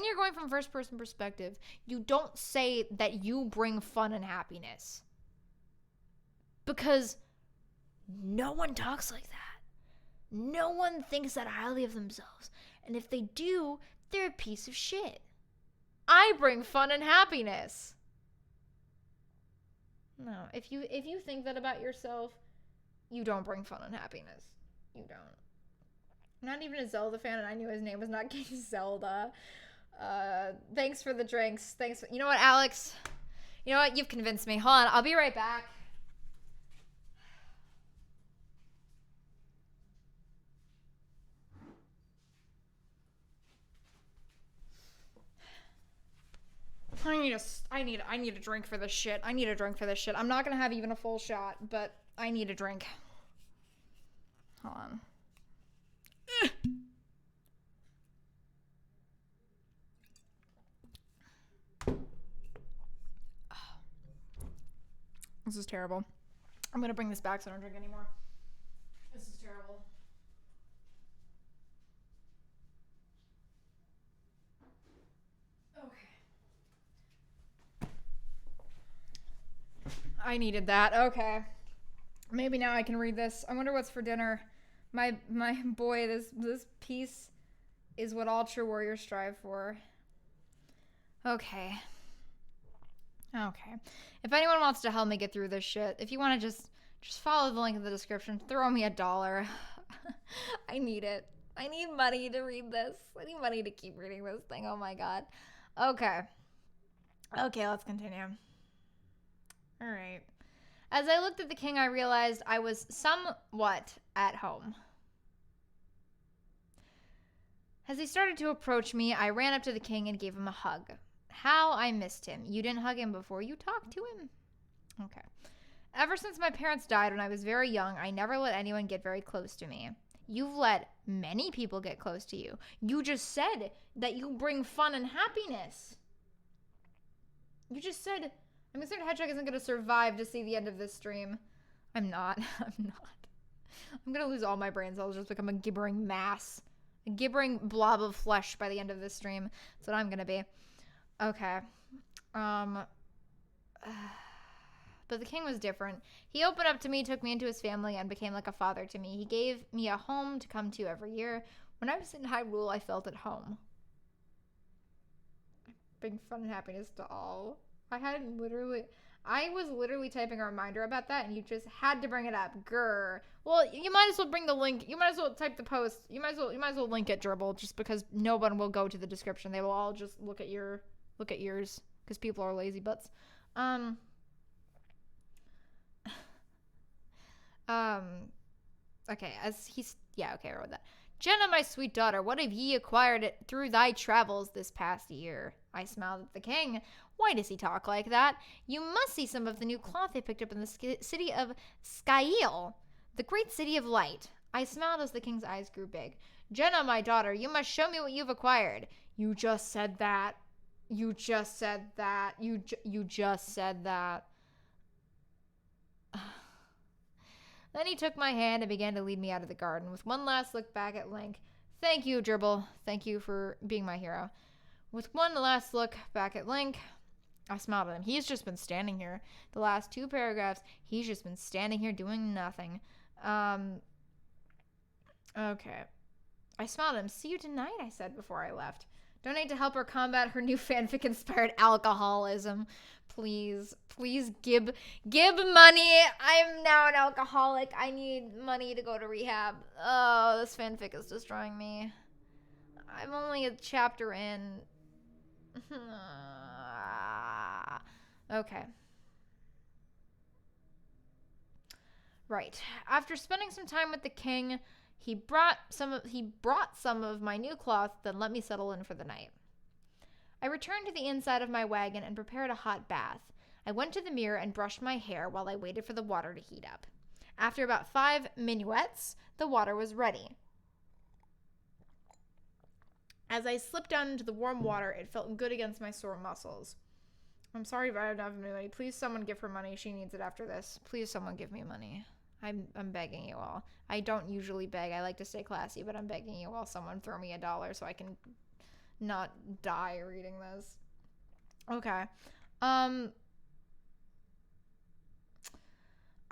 you're going from first person perspective, you don't say that you bring fun and happiness. Because no one talks like that. No one thinks that highly of themselves. And if they do, they're a piece of shit. I bring fun and happiness. No, if you think that about yourself, you don't bring fun and happiness. You don't. I'm not even a Zelda fan, and I knew his name was not King Zelda. Thanks for the drinks. Thanks. You know what, Alex? You know what? You've convinced me. Hold on. I'll be right back. I need a drink for this shit. I need a drink for this shit. I'm not gonna have even a full shot, but I need a drink. Hold on. This is terrible. I'm gonna bring this back so I don't drink anymore. This is terrible. Okay. I needed that. Okay. Maybe now I can read this. I wonder what's for dinner. My boy, this peace is what all true warriors strive for. Okay. Okay. If anyone wants to help me get through this shit, if you want to just follow the link in the description, throw me $1. I need it. I need money to read this. I need money to keep reading this thing. Oh my god. Okay. Okay, let's continue. All right. As I looked at the king, I realized I was somewhat at home. As he started to approach me, I ran up to the king and gave him a hug. How I missed him. You didn't hug him before you talked to him? Okay. Ever since my parents died when I was very young, I never let anyone get very close to me. You've let many people get close to you. You just said that you bring fun and happiness. You just said, I'm concerned Hedgehog isn't going to survive to see the end of this stream. I'm not. I'm not. I'm going to lose all my brain cells, just become a gibbering mass. A gibbering blob of flesh by the end of this stream. That's what I'm going to be. Okay. But the king was different. He opened up to me, took me into his family, and became like a father to me. He gave me a home to come to every year. When I was in Hyrule, I felt at home. Bring fun and happiness to all. I was literally typing a reminder about that, and you just had to bring it up. Grr. Well, you might as well bring the link. You might as well type the post. You might as well link it, Dribble, just because no one will go to the description. They will all just look at yours, because people are lazy butts. Okay, I wrote that. Jenna, my sweet daughter, what have ye acquired through thy travels this past year? I smiled at the king. Why does he talk like that? You must see some of the new cloth I picked up in the city of Skyil, the great city of light. I smiled as the king's eyes grew big. Jenna, my daughter, you must show me what you've acquired. You just said that. You just said that. You just said that. Then he took my hand and began to lead me out of the garden. With one last look back at Link. Thank you, Dribble. Thank you for being my hero. With one last look back at Link, I smiled at him. He's just been standing here. The last 2 paragraphs, he's just been standing here doing nothing. Okay. I smiled at him. See you tonight, I said before I left. Donate to help her combat her new fanfic-inspired alcoholism. Please give money. I'm now an alcoholic. I need money to go to rehab. Oh, this fanfic is destroying me. I'm only a chapter in. Okay. Right. After spending some time with the king, he brought some of my new cloth, then let me settle in for the night. I returned to the inside of my wagon and prepared a hot bath. I went to the mirror and brushed my hair while I waited for the water to heat up. After about 5 minuets, the water was ready. As I slipped down into the warm water, it felt good against my sore muscles. I'm sorry, but I don't have any money. Please, someone give her money. She needs it after this. Please, someone give me money. I'm begging you all. I don't usually beg. I like to stay classy, but I'm begging you all. Someone throw me $1 so I can not die reading this. Okay. I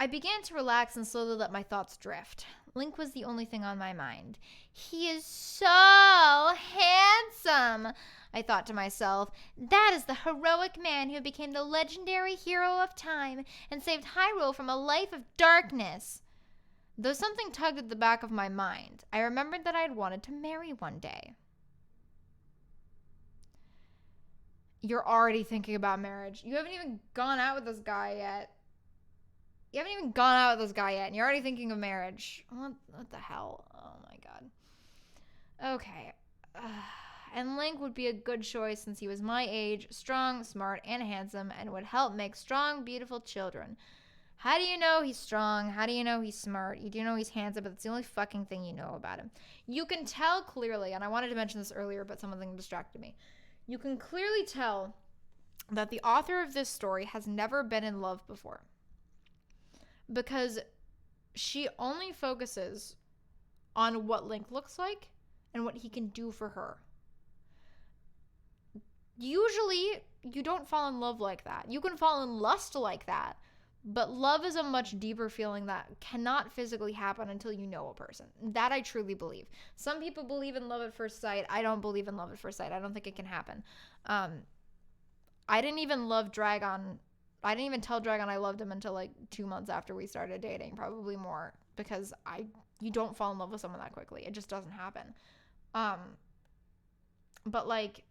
began to relax and slowly let my thoughts drift. Link was the only thing on my mind. He is so handsome, I thought to myself. That is the heroic man who became the legendary hero of time and saved Hyrule from a life of darkness. Though something tugged at the back of my mind, I remembered that I had wanted to marry one day. You're already thinking about marriage. You haven't even gone out with this guy yet. And you're already thinking of marriage. What the hell? Oh my god. Okay. And Link would be a good choice since he was my age, strong, smart, and handsome, and would help make strong, beautiful children. How do you know he's strong? How do you know he's smart? You do know he's handsome, but that's the only fucking thing you know about him. You can tell clearly, and I wanted to mention this earlier, but something distracted me. You can clearly tell that the author of this story has never been in love before. Because she only focuses on what Link looks like and what he can do for her. Usually, you don't fall in love like that. You can fall in lust like that. But love is a much deeper feeling that cannot physically happen until you know a person. That I truly believe. Some people believe in love at first sight. I don't believe in love at first sight. I don't think it can happen. I didn't even love Dragon. I didn't even tell Dragon I loved him until like 2 months after we started dating. Probably more. Because you don't fall in love with someone that quickly. It just doesn't happen. But like,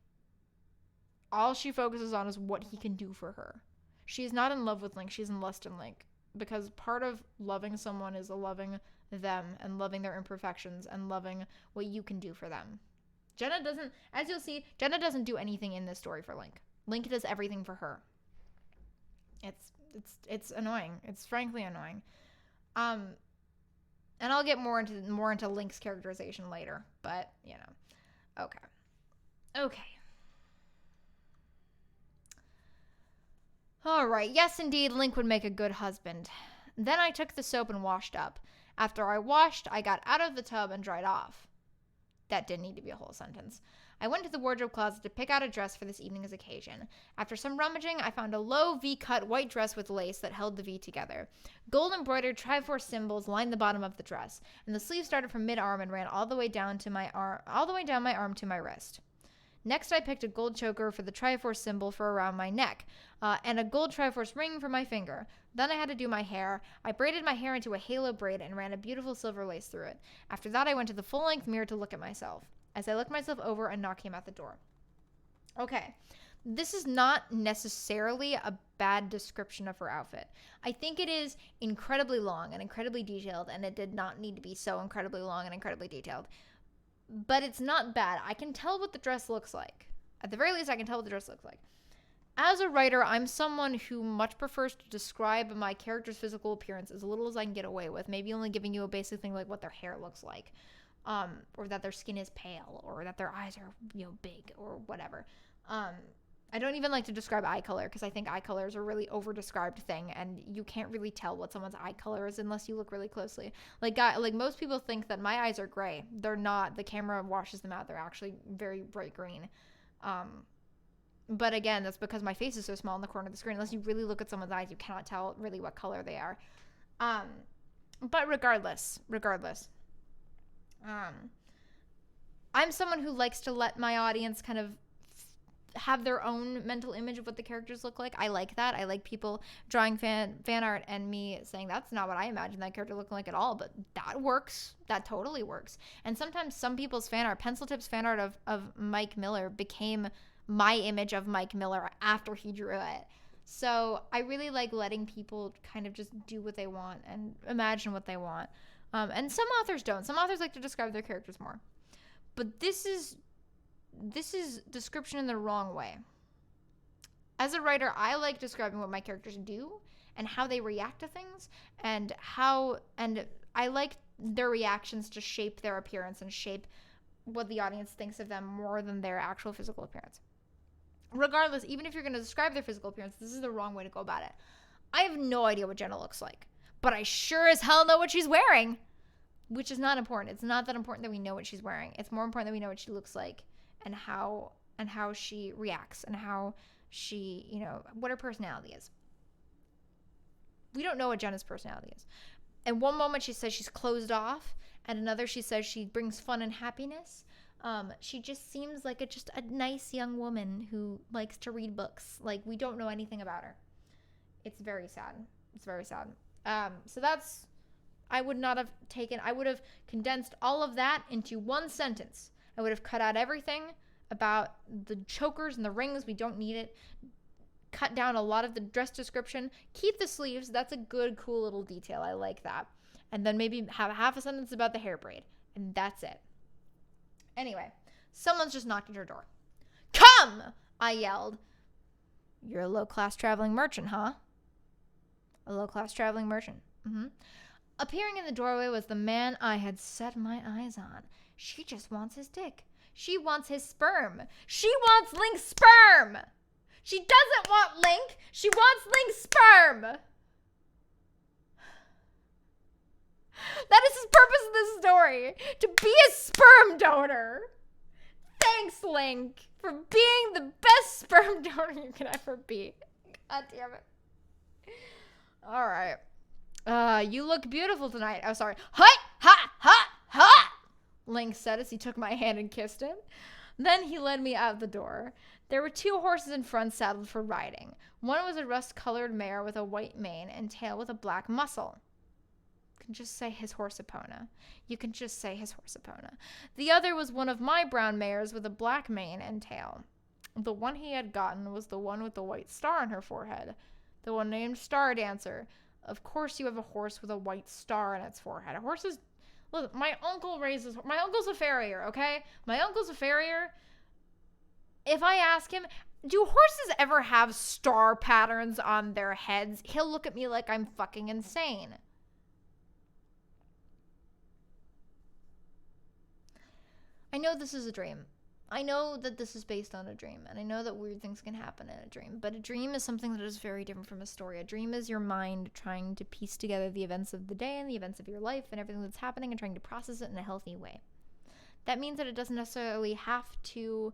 all she focuses on is what he can do for her. She's not in love with Link. She's in lust in Link. Because part of loving someone is loving them and loving their imperfections and loving what you can do for them. Jenna doesn't, as you'll see, Jenna doesn't do anything in this story for Link. Link does everything for her. It's annoying. It's frankly annoying. And I'll get more into Link's characterization later, but you know. Okay. All right. Yes, indeed, Link would make a good husband. Then I took the soap and washed up. After I washed, I got out of the tub and dried off. That didn't need to be a whole sentence. I went to the wardrobe closet to pick out a dress for this evening's occasion. After some rummaging, I found a low V-cut white dress with lace that held the V together. Gold embroidered Triforce symbols lined the bottom of the dress, and the sleeve started from mid-arm and ran all the way down my arm to my wrist. Next, I picked a gold choker for the Triforce symbol for around my neck, and a gold Triforce ring for my finger. Then I had to do my hair. I braided my hair into a halo braid and ran a beautiful silver lace through it. After that, I went to the full-length mirror to look at myself. As I looked myself over, a knock came at the door. Okay, this is not necessarily a bad description of her outfit. I think it is incredibly long and incredibly detailed, and it did not need to be so incredibly long and incredibly detailed. But it's not bad. I can tell what the dress looks like. At the very least, I can tell what the dress looks like. As a writer, I'm someone who much prefers to describe my character's physical appearance as little as I can get away with. Maybe only giving you a basic thing like what their hair looks like. Or that their skin is pale. Or that their eyes are, big. Or whatever. I don't even like to describe eye color because I think eye color is a really over-described thing, and you can't really tell what someone's eye color is unless you look really closely. Like most people think that my eyes are gray. They're not. The camera washes them out. They're actually very bright green. But again, that's because my face is so small in the corner of the screen. Unless you really look at someone's eyes, you cannot tell really what color they are. But regardless, I'm someone who likes to let my audience kind of have their own mental image of what the characters look like. I like that. I like people drawing fan art and me saying that's not what I imagined that character looking like at all, but that works. That totally works. And sometimes some people's fan art, Pencil Tip's fan art of Mike Miller became my image of Mike Miller after he drew it. So I really like letting people kind of just do what they want and imagine what they want. And some authors don't. Some authors like to describe their characters more. But this is description in the wrong way. As a writer, I like describing what my characters do and how they react to things and I like their reactions to shape their appearance and shape what the audience thinks of them more than their actual physical appearance. Regardless, even if you're going to describe their physical appearance, this is the wrong way to go about it. I have no idea what Jenna looks like, but I sure as hell know what she's wearing, which is not important. It's not that important that we know what she's wearing. It's more important that we know what she looks like. And how she reacts and how she, what her personality is. We don't know what Jenna's personality is. And one moment she says she's closed off, and another she says she brings fun and happiness. She just seems like a nice young woman who likes to read books. Like, we don't know anything about her. It's very sad. So that's I would have condensed all of that into one sentence. I would have cut out everything about the chokers and the rings. We don't need it. Cut down a lot of the dress description. Keep the sleeves. That's a good, cool little detail. I like that. And then maybe have half a sentence about the hair braid. And that's it. Anyway, someone's just knocked at her door. Come! I yelled. You're a low-class traveling merchant, huh? A low-class traveling merchant. Mm-hmm. Appearing in the doorway was the man I had set my eyes on. She just wants his dick. She wants his sperm. She wants Link's sperm! She doesn't want Link. She wants Link's sperm. That is his purpose in this story. To be a sperm donor. Thanks, Link, for being the best sperm donor you could ever be. God damn it. All right. You look beautiful tonight. Oh, sorry. Hi, ha, ha, ha. Link said as he took my hand and kissed it. Then he led me out the door. There were 2 horses in front saddled for riding. One was a rust-colored mare with a white mane and tail with a black muzzle. You can just say his horse Epona. You can just say his horse Epona. The other was one of my brown mares with a black mane and tail. The one he had gotten was the one with the white star on her forehead. The one named Star Dancer. Of course you have a horse with a white star on its forehead. A horse is... Look, my uncle's a farrier, okay? My uncle's a farrier. If I ask him, do horses ever have star patterns on their heads? He'll look at me like I'm fucking insane. I know this is a dream. I know that this is based on a dream, and I know that weird things can happen in a dream, but a dream is something that is very different from a story. A dream is your mind trying to piece together the events of the day and the events of your life and everything that's happening and trying to process it in a healthy way. That means that it doesn't necessarily have to,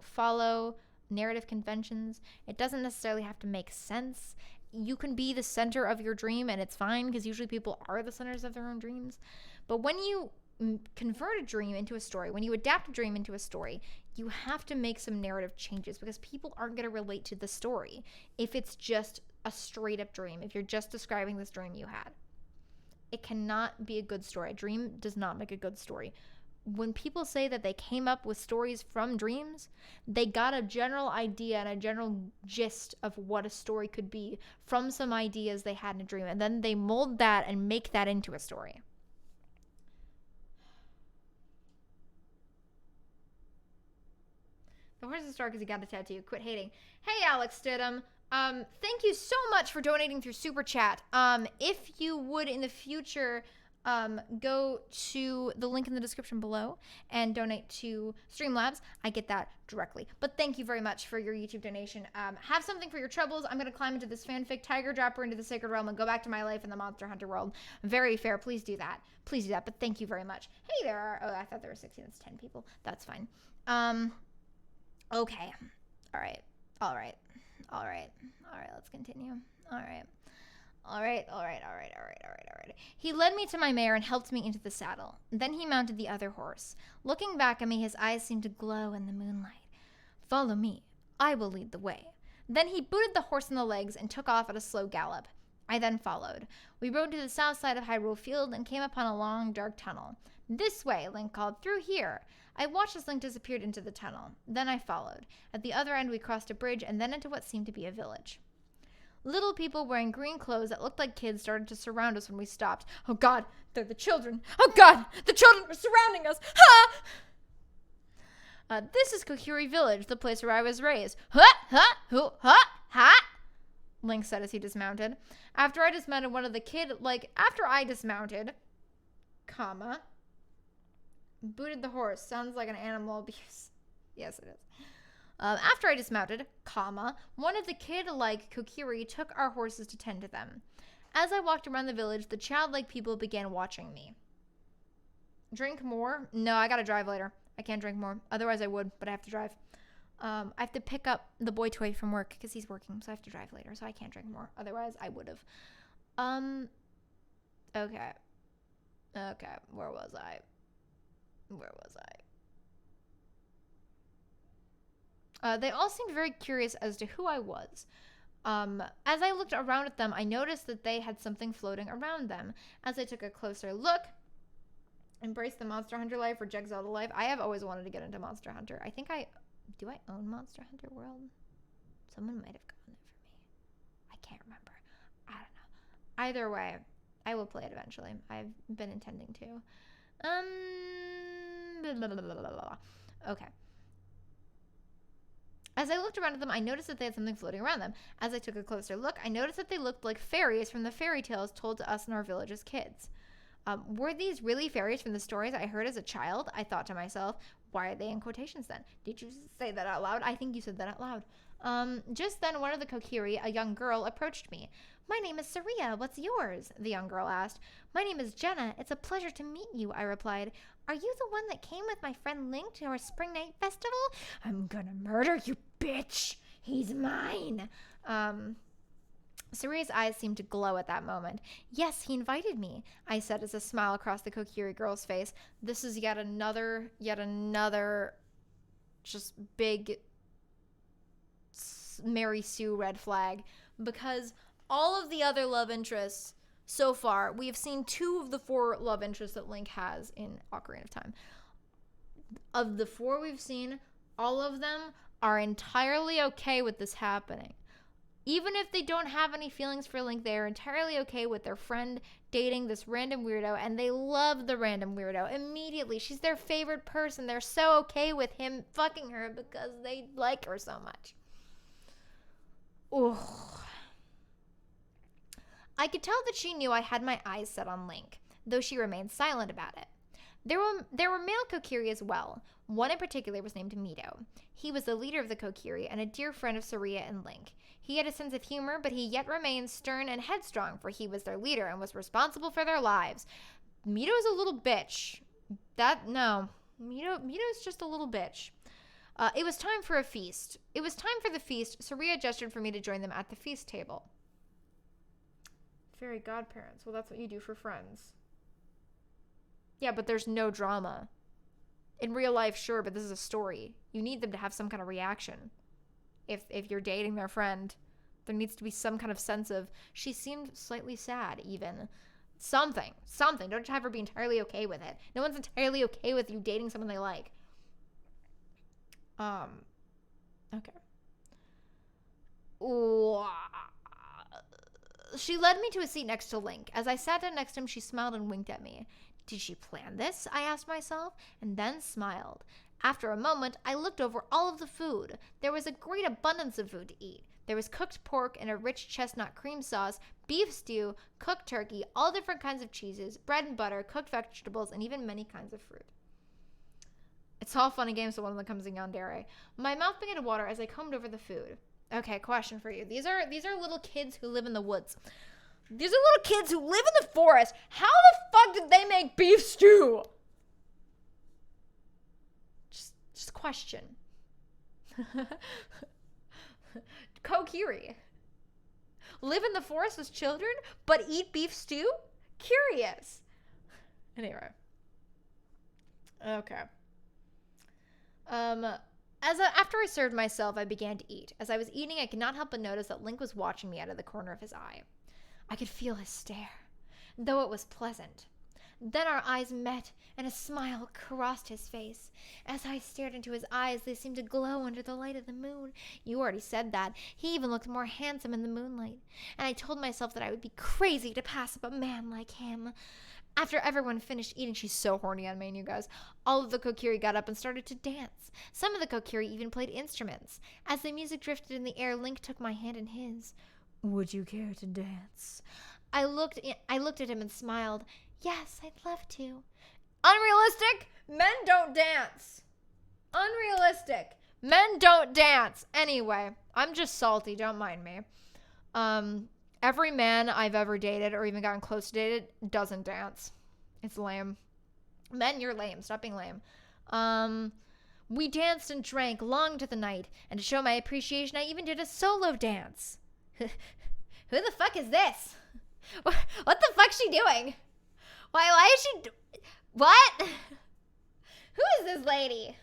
follow narrative conventions. It doesn't necessarily have to make sense. You can be the center of your dream, and it's fine, because usually people are the centers of their own dreams. But when you convert a dream into a story, when you adapt a dream into a story, you have to make some narrative changes, because people aren't going to relate to the story if it's just a straight up dream, if you're just describing this dream you had. It cannot be a good story. A dream does not make a good story. When people say that they came up with stories from dreams, they got a general idea and a general gist of what a story could be from some ideas they had in a dream, and then they mold that and make that into a story. The horse is star because he got a tattoo. Quit hating. Hey, Alex Stidham. Thank you so much for donating through Super Chat. If you would in the future go to the link in the description below and donate to Streamlabs, I get that directly. But thank you very much for your YouTube donation. Have something for your troubles. I'm going to climb into this fanfic tiger dropper into the sacred realm and go back to my life in the Monster Hunter world. Very fair. Please do that. Please do that. But thank you very much. Hey, there are... Oh, I thought there were 16. That's 10 people. That's fine. Okay. All right. Let's continue. All right. He led me to my mare and helped me into the saddle. Then he mounted the other horse. Looking back at me, his eyes seemed to glow in the moonlight. Follow me. I will lead the way. Then he booted the horse in the legs and took off at a slow gallop. I then followed. We rode to the south side of Hyrule Field and came upon a long, dark tunnel. This way, Link called. Through here. I watched as Link disappeared into the tunnel. Then I followed. At the other end, we crossed a bridge and then into what seemed to be a village. Little people wearing green clothes that looked like kids started to surround us when we stopped. Oh God, they're the children. Oh God, the children are surrounding us. Ha! This is Kokiri Village, the place where I was raised. Ha! Ha! Hoo! Ha! Ha! Link said as he dismounted. After I dismounted, booted the horse. Sounds like an animal abuse. Yes, it is. After I dismounted, one of the kid-like Kokiri took our horses to tend to them. As I walked around the village, the childlike people began watching me. Drink more? No, I gotta drive later. I can't drink more. Otherwise I would, but I have to drive. I have to pick up the boy toy from work because he's working, so I have to drive later, so I can't drink more. Otherwise I would have. Okay. Where was I? They all seemed very curious as to who I was. As I looked around at them, I noticed that they had something floating around them. As I took a closer look, embrace the Monster Hunter life or Jag Zelda life. I have always wanted to get into Monster Hunter. Do I own Monster Hunter World? Someone might have gotten it for me. I can't remember. I don't know. Either way, I will play it eventually. I've been intending to. Blah, blah, blah, blah, blah. Okay. As I looked around at them, I noticed that they had something floating around them. As I took a closer look, I noticed that they looked like fairies from the fairy tales told to us in our village as kids. Were these really fairies from the stories I heard as a child? I thought to myself, why are they in quotations then? Did you say that out loud? I think you said that out loud. Just then, one of the Kokiri, a young girl, approached me. My name is Saria. What's yours? The young girl asked. My name is Jenna. It's a pleasure to meet you, I replied. Are you the one that came with my friend Link to our Spring Night Festival? I'm gonna murder you, bitch. He's mine. Saria's eyes seemed to glow at that moment. Yes, he invited me, I said as a smile crossed the Kokiri girl's face. This is yet another just big Mary Sue red flag, because all of the other love interests so far, we have seen 2 of the 4 love interests that Link has in Ocarina of Time. Of the 4 we've seen, all of them are entirely okay with this happening. Even if they don't have any feelings for Link, they are entirely okay with their friend dating this random weirdo, and they love the random weirdo immediately. She's their favorite person. They're so okay with him fucking her because they like her so much. Ooh. I could tell that she knew I had my eyes set on Link, though she remained silent about it. There were male Kokiri as well. One in particular was named Mito. He was the leader of the Kokiri and a dear friend of Saria and Link. He had a sense of humor, but he yet remained stern and headstrong, for he was their leader and was responsible for their lives. Mito's a little bitch. Mito's just a little bitch. It was time for a feast. It was time for the feast. Saria gestured for me to join them at the feast table. Fairy godparents. Well, that's what you do for friends. Yeah, but there's no drama. In real life, sure, but this is a story. You need them to have some kind of reaction. If you're dating their friend, there needs to be some kind of sense of, she seemed slightly sad, even. Something. Don't have her be entirely okay with it. No one's entirely okay with you dating someone they like. Okay. Ooh. She led me to a seat next to Link. As I sat down next to him, she smiled and winked at me. Did she plan this? I asked myself, and then smiled. After a moment, I looked over all of the food. There was a great abundance of food to eat. There was cooked pork in a rich chestnut cream sauce, beef stew, cooked turkey, all different kinds of cheeses, bread and butter, cooked vegetables, and even many kinds of fruit. It's all fun and games till one of them comes in yandere. My mouth began to water as I combed over the food. Okay, question for you. These are little kids who live in the woods. These are little kids who live in the forest. How the fuck did they make beef stew? Just question. Kokiri. Live in the forest with children, but eat beef stew? Curious. Anyway. Okay. After I served myself, I began to eat. As I was eating, I could not help but notice that Link was watching me out of the corner of his eye. I could feel his stare, though it was pleasant. Then our eyes met, and a smile crossed his face. As I stared into his eyes, they seemed to glow under the light of the moon. You already said that. He even looked more handsome in the moonlight. And I told myself that I would be crazy to pass up a man like him. After everyone finished eating, she's so horny on me, you guys, all of the Kokiri got up and started to dance. Some of the Kokiri even played instruments. As the music drifted in the air, Link took my hand in his. Would you care to dance? I looked at him and smiled. Yes, I'd love to. Unrealistic? Men don't dance. Unrealistic. Men don't dance. Anyway, I'm just salty. Don't mind me. Every man I've ever dated or even gotten close to dated doesn't dance. It's lame. Men, you're lame. Stop being lame. We danced and drank long into the night, and to show my appreciation, I even did a solo dance. Who the fuck is this? What the fuck's she doing? Why is she... What? Who is this lady?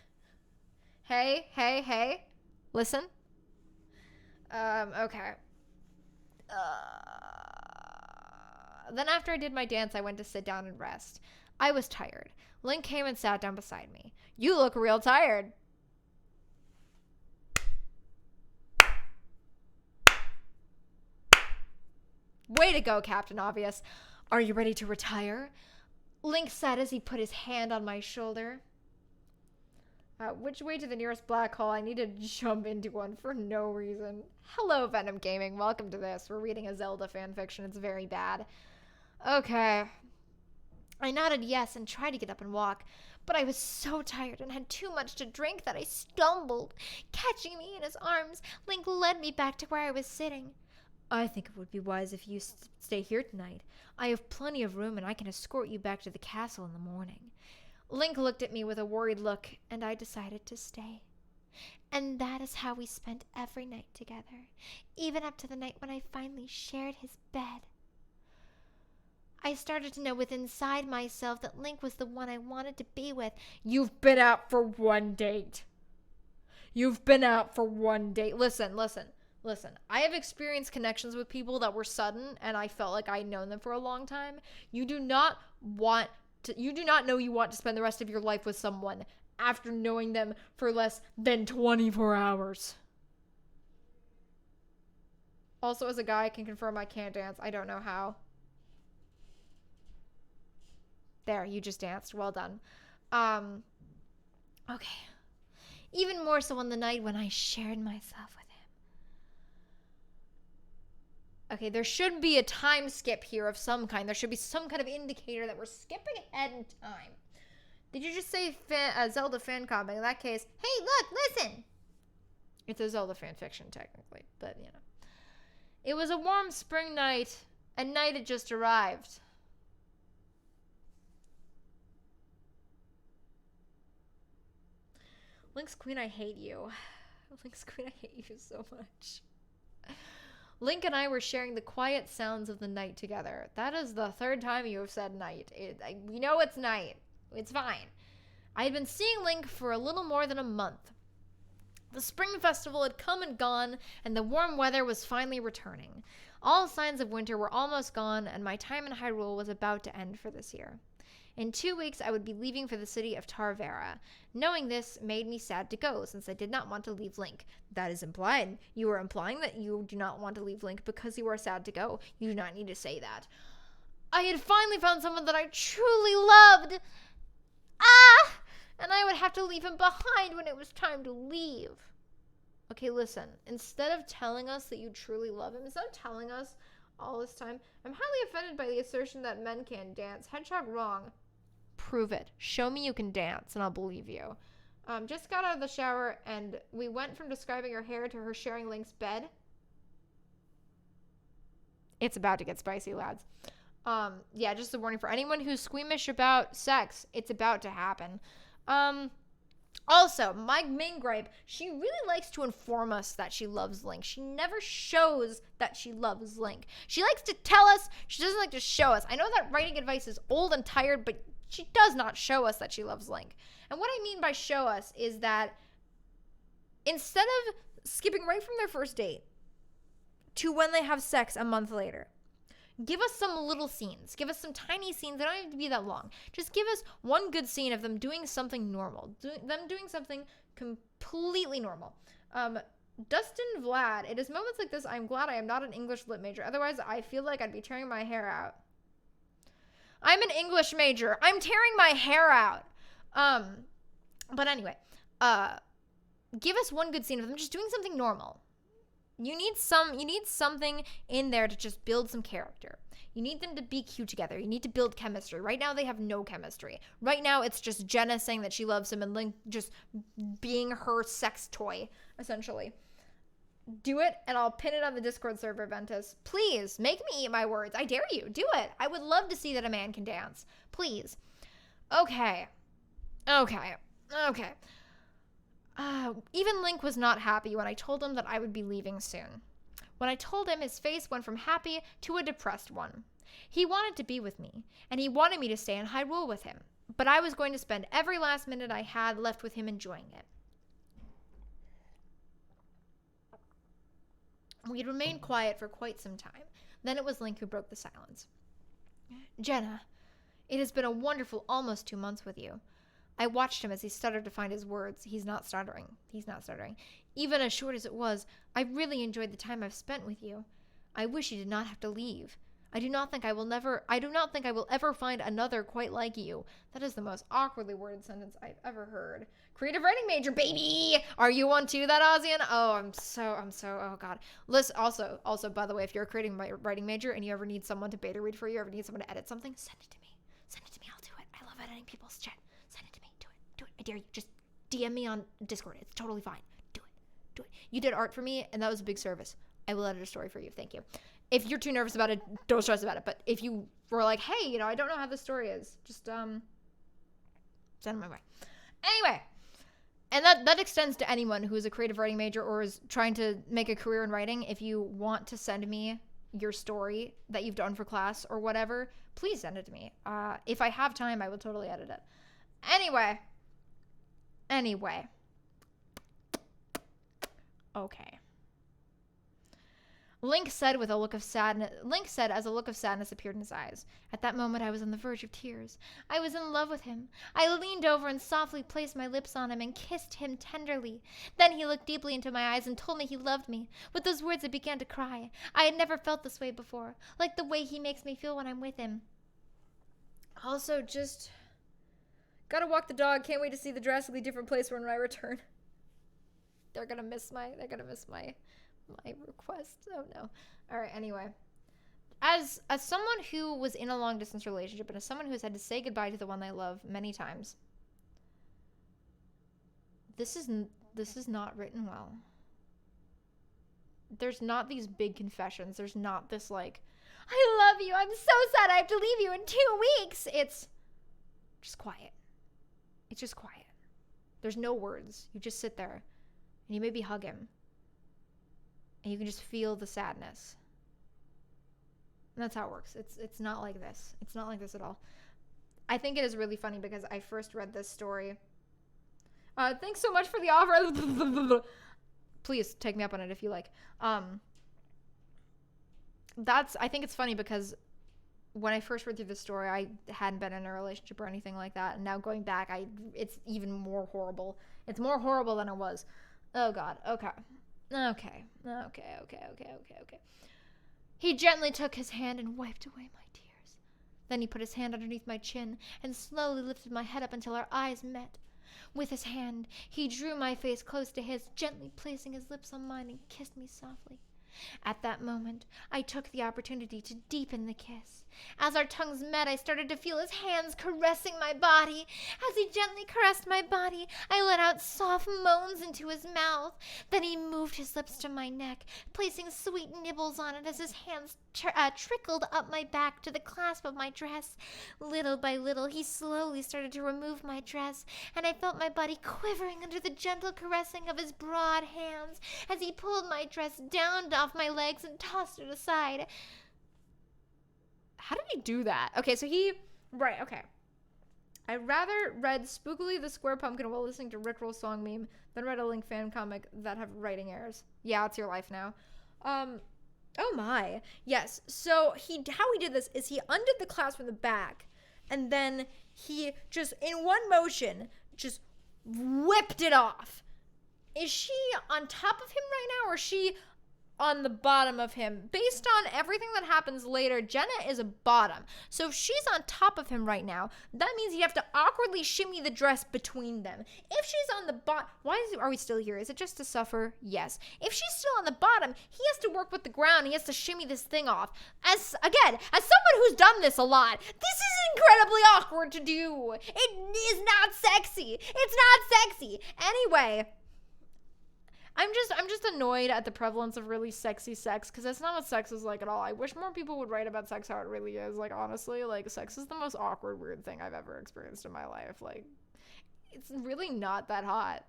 Hey. Listen. Okay. Then after I did my dance, I went to sit down and rest. I was tired. Link came and sat down beside me. You look real tired. Way to go, Captain Obvious. Are you ready to retire? Link said as he put his hand on my shoulder. Which way to the nearest black hole? I need to jump into one for no reason. Hello, Venom Gaming. Welcome to this. We're reading a Zelda fanfiction. It's very bad. Okay. I nodded yes and tried to get up and walk, but I was so tired and had too much to drink that I stumbled. Catching me in his arms, Link led me back to where I was sitting. I think it would be wise if you stay here tonight. I have plenty of room and I can escort you back to the castle in the morning. Link looked at me with a worried look, and I decided to stay. And that is how we spent every night together, even up to the night when I finally shared his bed. I started to know within inside myself that Link was the one I wanted to be with. You've been out for one date. You've been out for one date. Listen. I have experienced connections with people that were sudden, and I felt like I'd known them for a long time. You do not know you want to spend the rest of your life with someone after knowing them for less than 24 hours. Also, as a guy, I can confirm I can't dance. I don't know how. There, you just danced. Well done. Okay. Even more so on the night when I shared myself with him. Okay, there should be a time skip here of some kind. There should be some kind of indicator that we're skipping ahead in time. Did you just say Zelda fan comic? In that case, hey, look, listen. It's a Zelda fan fiction, technically, but, you know. It was a warm spring night, and night had just arrived. Link's Queen, I hate you. Link's Queen, I hate you so much. Link and I were sharing the quiet sounds of the night together. That is the third time you have said night. We know it's night. It's fine. I had been seeing Link for a little more than a month. The spring festival had come and gone, and the warm weather was finally returning. All signs of winter were almost gone, and my time in Hyrule was about to end for this year. In 2 weeks, I would be leaving for the city of Tarvera. Knowing this made me sad to go, since I did not want to leave Link. That is implied. You are implying that you do not want to leave Link because you are sad to go. You do not need to say that. I had finally found someone that I truly loved. And I would have to leave him behind when it was time to leave. Okay, listen. Instead of telling us that you truly love him, instead of telling us all this time, I'm highly offended by the assertion that men can't dance. Hedgehog wrong. Prove it. Show me you can dance, and I'll believe you. Just got out of the shower, and we went from describing her hair to her sharing Link's bed. It's about to get spicy, lads. Yeah, just a warning for anyone who's squeamish about sex. It's about to happen. Also, my main gripe, she really likes to inform us that she loves Link. She never shows that she loves Link. She likes to tell us, she doesn't like to show us. I know that writing advice is old and tired, but she does not show us that she loves Link. And what I mean by show us is that instead of skipping right from their first date to when they have sex a month later, give us some little scenes. Give us some tiny scenes. They don't have to be that long. Just give us one good scene of them doing something normal. Them doing something completely normal. Dustin Vlad, it is moments like this I'm glad I am not an English lit major. Otherwise, I feel like I'd be tearing my hair out. I'm an English major. I'm tearing my hair out. But anyway, give us one good scene of them just doing something normal. You need something in there to just build some character. You need them to be cute together. You need to build chemistry. Right now, they have no chemistry. Right now, it's just Jenna saying that she loves him and Link just being her sex toy, essentially. Do it, and I'll pin it on the Discord server, Ventus. Please, make me eat my words. I dare you. Do it. I would love to see that a man can dance. Please. Okay. Even Link was not happy when I told him that I would be leaving soon. When I told him, his face went from happy to a depressed one. He wanted to be with me, and he wanted me to stay in Hyrule with him, but I was going to spend every last minute I had left with him enjoying it. We had remained quiet for quite some time. Then it was Link who broke the silence. Jenna, it has been a wonderful almost 2 months with you. I watched him as he stuttered to find his words. He's not stuttering. Even as short as it was, I really enjoyed the time I've spent with you. I wish you did not have to leave. I do not think I will ever find another quite like you. That is the most awkwardly worded sentence I've ever heard. Creative writing major, baby! Are you one too, that Ozian? Oh, I'm so, oh God. Listen, also, by the way, if you're a creative writing major and you ever need someone to beta read for you, ever need someone to edit something, send it to me. I'll do it. I love editing people's shit. Send it to me. Do it. I dare you. Just DM me on Discord. It's totally fine. Do it. You did art for me, and that was a big service. I will edit a story for you. Thank you. If you're too nervous about it, don't stress about it. But if you were like, hey, I don't know how this story is, just send them my way. Anyway, and that extends to anyone who is a creative writing major or is trying to make a career in writing. If you want to send me your story that you've done for class or whatever, please send it to me. If I have time, I will totally edit it. Anyway. Okay. Link said as a look of sadness appeared in his eyes. At that moment, I was on the verge of tears. I was in love with him. I leaned over and softly placed my lips on him and kissed him tenderly. Then he looked deeply into my eyes and told me he loved me. With those words, I began to cry. I had never felt this way before, like the way he makes me feel when I'm with him. Also, just gotta walk the dog. Can't wait to see the drastically different place when I return. They're gonna miss my request. Oh no. All right, anyway. As someone who was in a long distance relationship and as someone who has had to say goodbye to the one they love many times, this is not written well. There's not these big confessions. There's not this like, I love you. I'm so sad I have to leave you in 2 weeks. It's just quiet. It's just quiet. There's no words. You just sit there and you maybe hug him. And you can just feel the sadness. And that's how it works. It's not like this. It's not like this at all. I think it is really funny because I first read this story. Thanks so much for the offer. Please take me up on it if you like. I think it's funny because when I first read through this story, I hadn't been in a relationship or anything like that. And now going back, it's even more horrible. It's more horrible than it was. Oh God. Okay. He gently took his hand and wiped away my tears. Then he put his hand underneath my chin and slowly lifted my head up until our eyes met. With his hand, he drew my face close to his, gently placing his lips on mine and kissed me softly. At that moment, I took the opportunity to deepen the kiss. As our tongues met, I started to feel his hands caressing my body. As he gently caressed my body, I let out soft moans into his mouth. Then he moved his lips to my neck, placing sweet nibbles on it as his hands trickled up my back to the clasp of my dress. Little by little, he slowly started to remove my dress, and I felt my body quivering under the gentle caressing of his broad hands as he pulled my dress down off my legs and tossed it aside. How did he do that? Okay, so right, okay. I rather read Spookily the Square Pumpkin while listening to Rickroll song meme than read a Link fan comic that have writing errors. Yeah, it's your life now. Oh my. Yes, so how he did this is he undid the clasp from the back, and then he just, in one motion, just whipped it off. Is she on top of him right now, or is she on the bottom of him? Based on everything that happens later, Jenna is a bottom. So if she's on top of him right now, that means you have to awkwardly shimmy the dress between them. If she's on the bottom, are we still here? Is it just to suffer? Yes. If she's still on the bottom, he has to work with the ground. He has to shimmy this thing off. As someone who's done this a lot, this is incredibly awkward to do. It is not sexy. It's not sexy. Anyway, I'm just annoyed at the prevalence of really sexy sex, because that's not what sex is like at all. I wish more people would write about sex how it really is. Like, honestly, like, sex is the most awkward, weird thing I've ever experienced in my life. Like, it's really not that hot.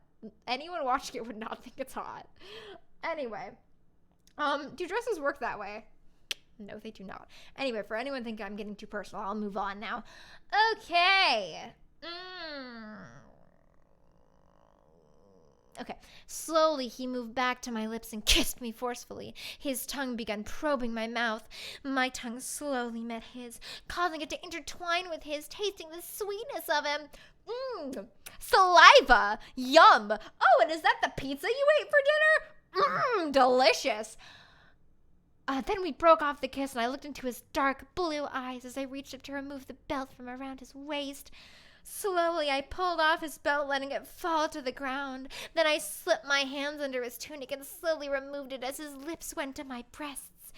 Anyone watching it would not think it's hot. Anyway, do dresses work that way? No, they do not. Anyway, for anyone thinking I'm getting too personal, I'll move on now. Okay. Okay. Slowly, he moved back to my lips and kissed me forcefully. His tongue began probing my mouth. My tongue slowly met his, causing it to intertwine with his, tasting the sweetness of him. Saliva! Yum! Oh, and is that the pizza you ate for dinner? Delicious! Then we broke off the kiss, and I looked into his dark blue eyes as I reached up to remove the belt from around his waist. Slowly, I pulled off his belt, letting it fall to the ground. Then I slipped my hands under his tunic and slowly removed it as his lips went to my breasts.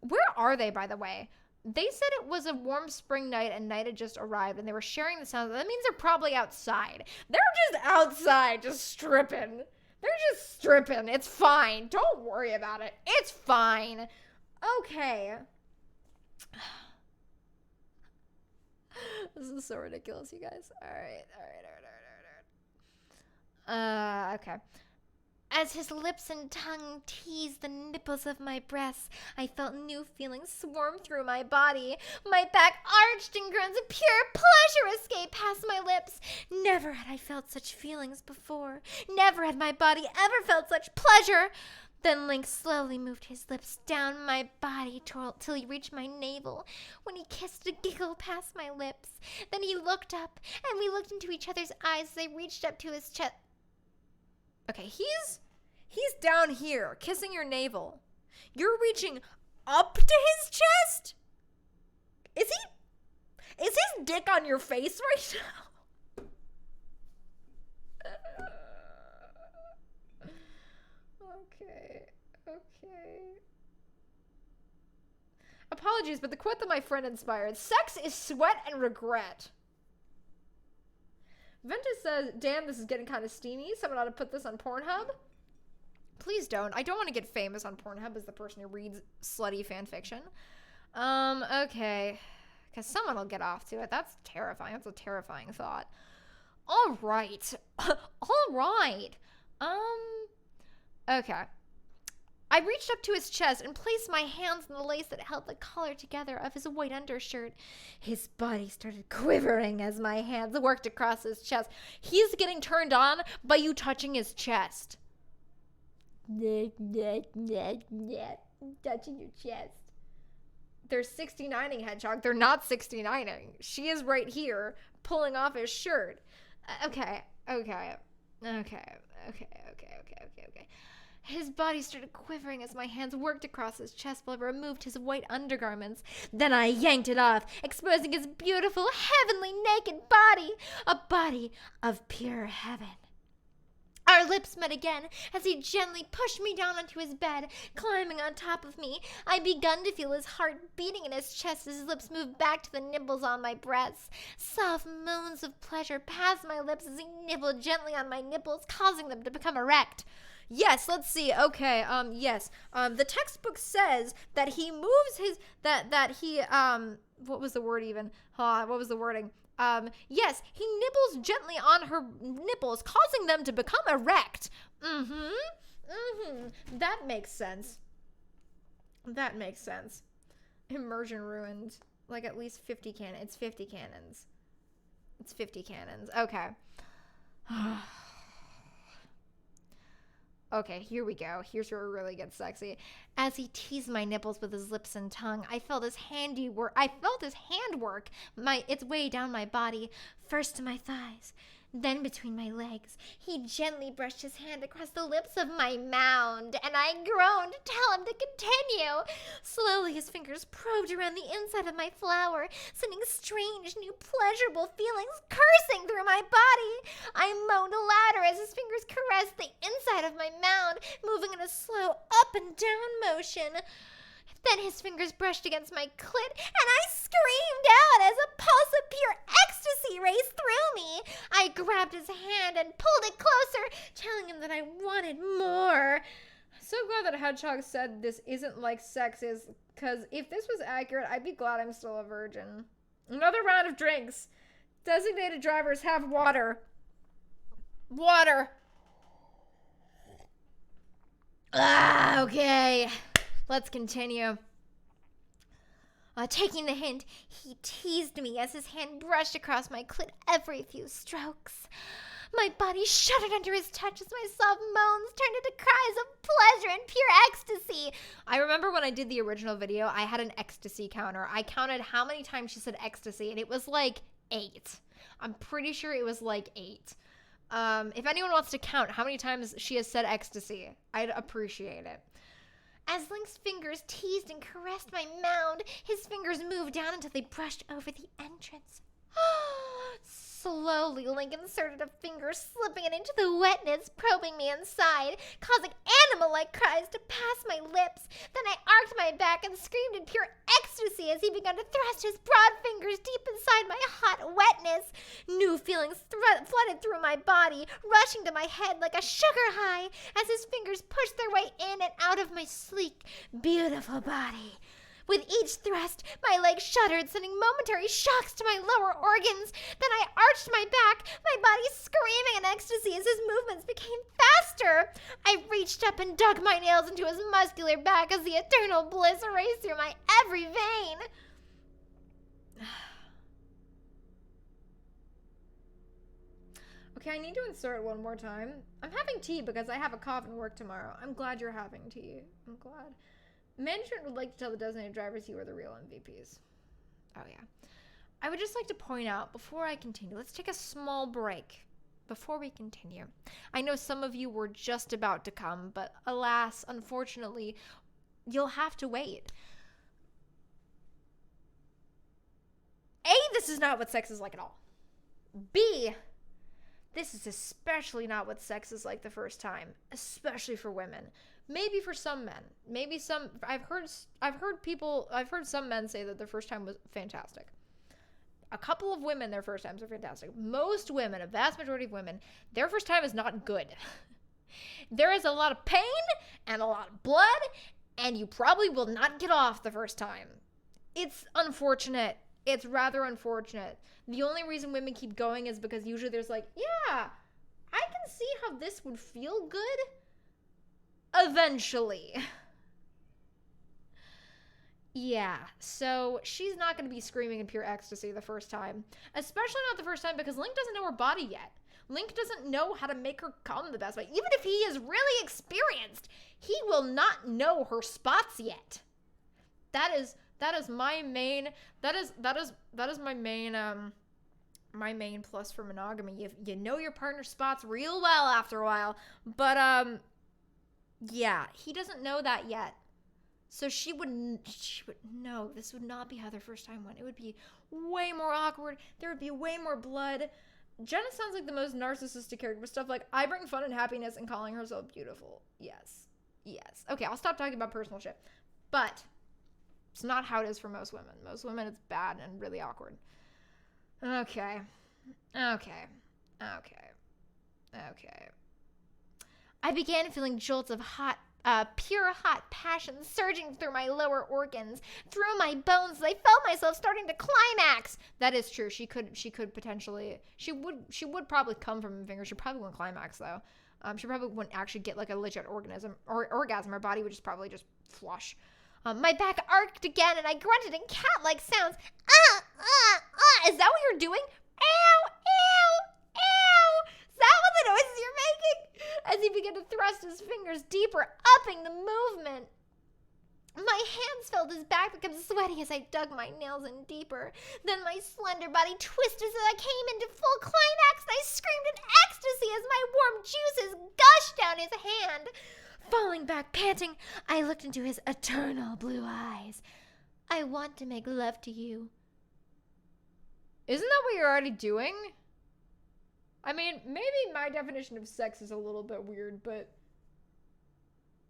Where are they, by the way? They said it was a warm spring night and night had just arrived and they were sharing the sounds. That means they're probably outside. They're just outside, just stripping. They're just stripping. It's fine. Don't worry about it. It's fine. Okay. This is so ridiculous, you guys. All right. Okay. As his lips and tongue teased the nipples of my breasts, I felt new feelings swarm through my body. My back arched and groans of pure pleasure escaped past my lips. Never had I felt such feelings before. Never had my body ever felt such pleasure. Then Link slowly moved his lips down my body till he reached my navel. When he kissed a giggle past my lips, then he looked up, and we looked into each other's eyes as I reached up to his chest. Okay, he's down here, kissing your navel. You're reaching up to his chest? Is his dick on your face right now? Okay. Apologies, but the quote that my friend inspired: sex is sweat and regret. Ventus says, damn, this is getting kind of steamy. Someone ought to put this on Pornhub. Please don't. I don't want to get famous on Pornhub as the person who reads slutty fan fiction. Okay. Because someone will get off to it. That's terrifying. That's a terrifying thought. All right. Okay. I reached up to his chest and placed my hands in the lace that held the collar together of his white undershirt. His body started quivering as my hands worked across his chest. He's getting turned on by you touching his chest. Touching your chest. They're 69ing, Hedgehog. They're not 69ing. She is right here, pulling off his shirt. Okay. His body started quivering as my hands worked across his chest while I removed his white undergarments. Then I yanked it off, exposing his beautiful, heavenly, naked body. A body of pure heaven. Our lips met again as he gently pushed me down onto his bed, climbing on top of me. I begun to feel his heart beating in his chest as his lips moved back to the nipples on my breasts. Soft moans of pleasure passed my lips as he nibbled gently on my nipples, causing them to become erect. Yes, let's see. Okay, yes. The textbook says that he moves his, what was the word even? What was the wording? Yes, he nibbles gently on her nipples, causing them to become erect. That makes sense. Immersion ruined. Like at least 50 cannons. It's 50 cannons. Okay. Okay, here we go. Here's where it really gets sexy. As he teased my nipples with his lips and tongue, I felt his handwork its way down my body, first to my thighs, then between my legs. He gently brushed his hand across the lips of my mound, and I groaned to tell him to continue. Slowly, his fingers probed around the inside of my flower, sending strange, new, pleasurable feelings coursing through my body. I moaned louder as his fingers caressed the inside of my mound, moving in a slow up and down motion. Then his fingers brushed against my clit, and I screamed out as a pulse of pure ecstasy raced through me. I grabbed his hand and pulled it closer, telling him that I wanted more. So glad that Hedgehog said this isn't like sex is, because if this was accurate, I'd be glad I'm still a virgin. Another round of drinks. Designated drivers have water. Water. Okay. Let's continue. Taking the hint, he teased me as his hand brushed across my clit every few strokes. My body shuddered under his touch as my soft moans turned into cries of pleasure and pure ecstasy. I remember when I did the original video, I had an ecstasy counter. I counted how many times she said ecstasy, and it was like 8. I'm pretty sure it was like 8. If anyone wants to count how many times she has said ecstasy, I'd appreciate it. As Link's fingers teased and caressed my mound, his fingers moved down until they brushed over the entrance. Slowly, Link inserted a finger, slipping it into the wetness, probing me inside, causing animal-like cries to pass my lips. Then I arched my back and screamed in pure ecstasy as he began to thrust his broad fingers deep inside my hot wetness. New feelings flooded through my body, rushing to my head like a sugar high as his fingers pushed their way in and out of my sleek, beautiful body. With each thrust, my legs shuddered, sending momentary shocks to my lower organs. Then I arched my back, my body screaming in ecstasy as his movements became faster. I reached up and dug my nails into his muscular back as the eternal bliss raced through my every vein. Okay, I need to insert one more time. I'm having tea because I have a cough and work tomorrow. I'm glad you're having tea. I'm glad. Management would like to tell the designated drivers you are the real MVPs. Oh, yeah. I would just like to point out, before I continue, let's take a small break before we continue. I know some of you were just about to come, but alas, unfortunately, you'll have to wait. A, this is not what sex is like at all. B, this is especially not what sex is like the first time, especially for women. Maybe for some men. Maybe some I've heard some men say that their first time was fantastic. A couple of women, their first times are fantastic. Most women, a vast majority of women, their first time is not good. There is a lot of pain and a lot of blood, and you probably will not get off the first time. It's unfortunate. It's rather unfortunate. The only reason women keep going is because usually there's like, yeah, I can see how this would feel good. Eventually. Yeah, so she's not going to be screaming in pure ecstasy the first time. Especially not the first time because Link doesn't know her body yet. Link doesn't know how to make her come the best way. Even if he is really experienced, he will not know her spots yet. That is my main my main plus for monogamy. You know your partner's spots real well after a while, but yeah, he doesn't know that yet. So she would know this would not be how their first time went. It would be way more awkward. There would be way more blood. Jenna sounds like the most narcissistic character with stuff like, I bring fun and happiness and calling herself beautiful. Yes. Yes. Okay, I'll stop talking about personal shit. But it's not how it is for most women. Most women, it's bad and really awkward. Okay. I began feeling jolts of pure hot passion surging through my lower organs, through my bones. I felt myself starting to climax. That is true. She could potentially. She would probably come from a finger. She probably wouldn't climax though. She probably wouldn't actually get like a legit orgasm. Her body would just probably just flush. My back arched again, and I grunted in cat-like sounds. Is that what you're doing? Ow! Ew! Ew! Is that what the noises you're making? As he began to thrust his fingers deeper, upping the movement. My hands felt his back become sweaty as I dug my nails in deeper. Then my slender body twisted so I came into full climax, and I screamed in ecstasy as my warm juices gushed down his hand. Falling back, panting, I looked into his eternal blue eyes. I want to make love to you. Isn't that what you're already doing? I mean, maybe my definition of sex is a little bit weird, but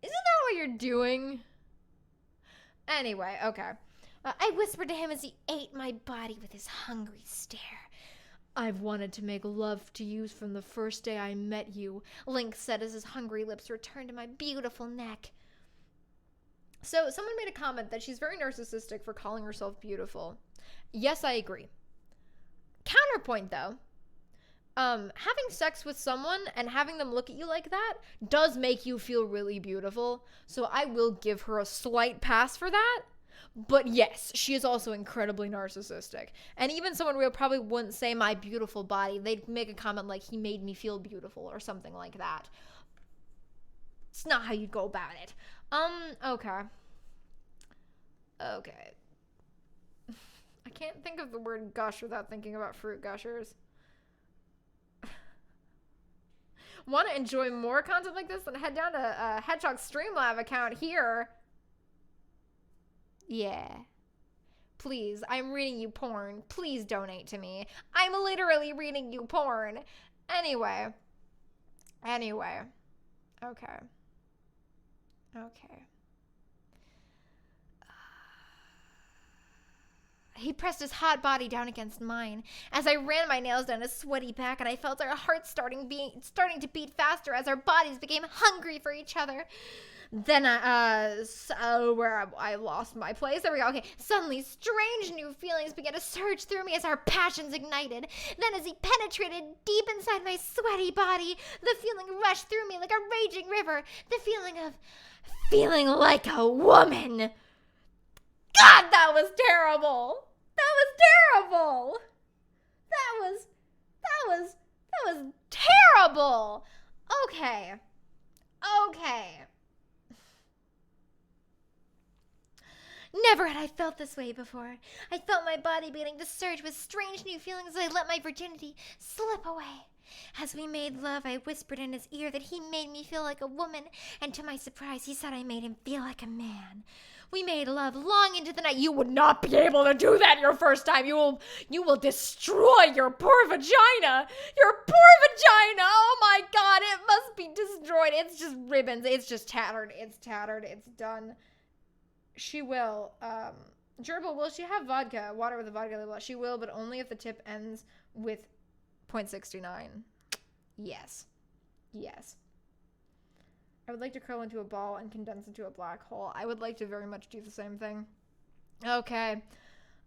isn't that what you're doing? Anyway, okay. I whispered to him as he ate my body with his hungry stare. I've wanted to make love to you from the first day I met you, Link said as his hungry lips returned to my beautiful neck. So someone made a comment that she's very narcissistic for calling herself beautiful. Yes, I agree. Counterpoint though, having sex with someone and having them look at you like that does make you feel really beautiful. So I will give her a slight pass for that. But yes, she is also incredibly narcissistic. And even someone real probably wouldn't say my beautiful body. They'd make a comment like he made me feel beautiful or something like that. It's not how you go about it. Okay. Okay. I can't think of the word gush without thinking about fruit gushers. Want to enjoy more content like this? Then head down to Hedgehog Streamlab account here. Yeah. Please, I'm reading you porn. Please donate to me. I'm literally reading you porn. Anyway. Okay. He pressed his hot body down against mine as I ran my nails down his sweaty back, and I felt our hearts starting to beat faster as our bodies became hungry for each other. Then where I lost my place. There we go. Okay. Suddenly, strange new feelings began to surge through me as our passions ignited. Then, as he penetrated deep inside my sweaty body, the feeling rushed through me like a raging river. The feeling of feeling like a woman. God, that was terrible. That was terrible. Okay. Never had I felt this way before. I felt my body beginning to surge with strange new feelings as I let my virginity slip away. As we made love, I whispered in his ear that he made me feel like a woman, and to my surprise, he said I made him feel like a man. We made love long into the night. You would not be able to do that your first time. You will destroy your poor vagina. Your poor vagina. Oh my God, it must be destroyed. It's just ribbons. It's just tattered. It's done. She will. Gerbil, will she have vodka? Water with a vodka label. She will, but only if the tip ends with 0.69. Yes. I would like to curl into a ball and condense into a black hole. I would like to very much do the same thing. Okay.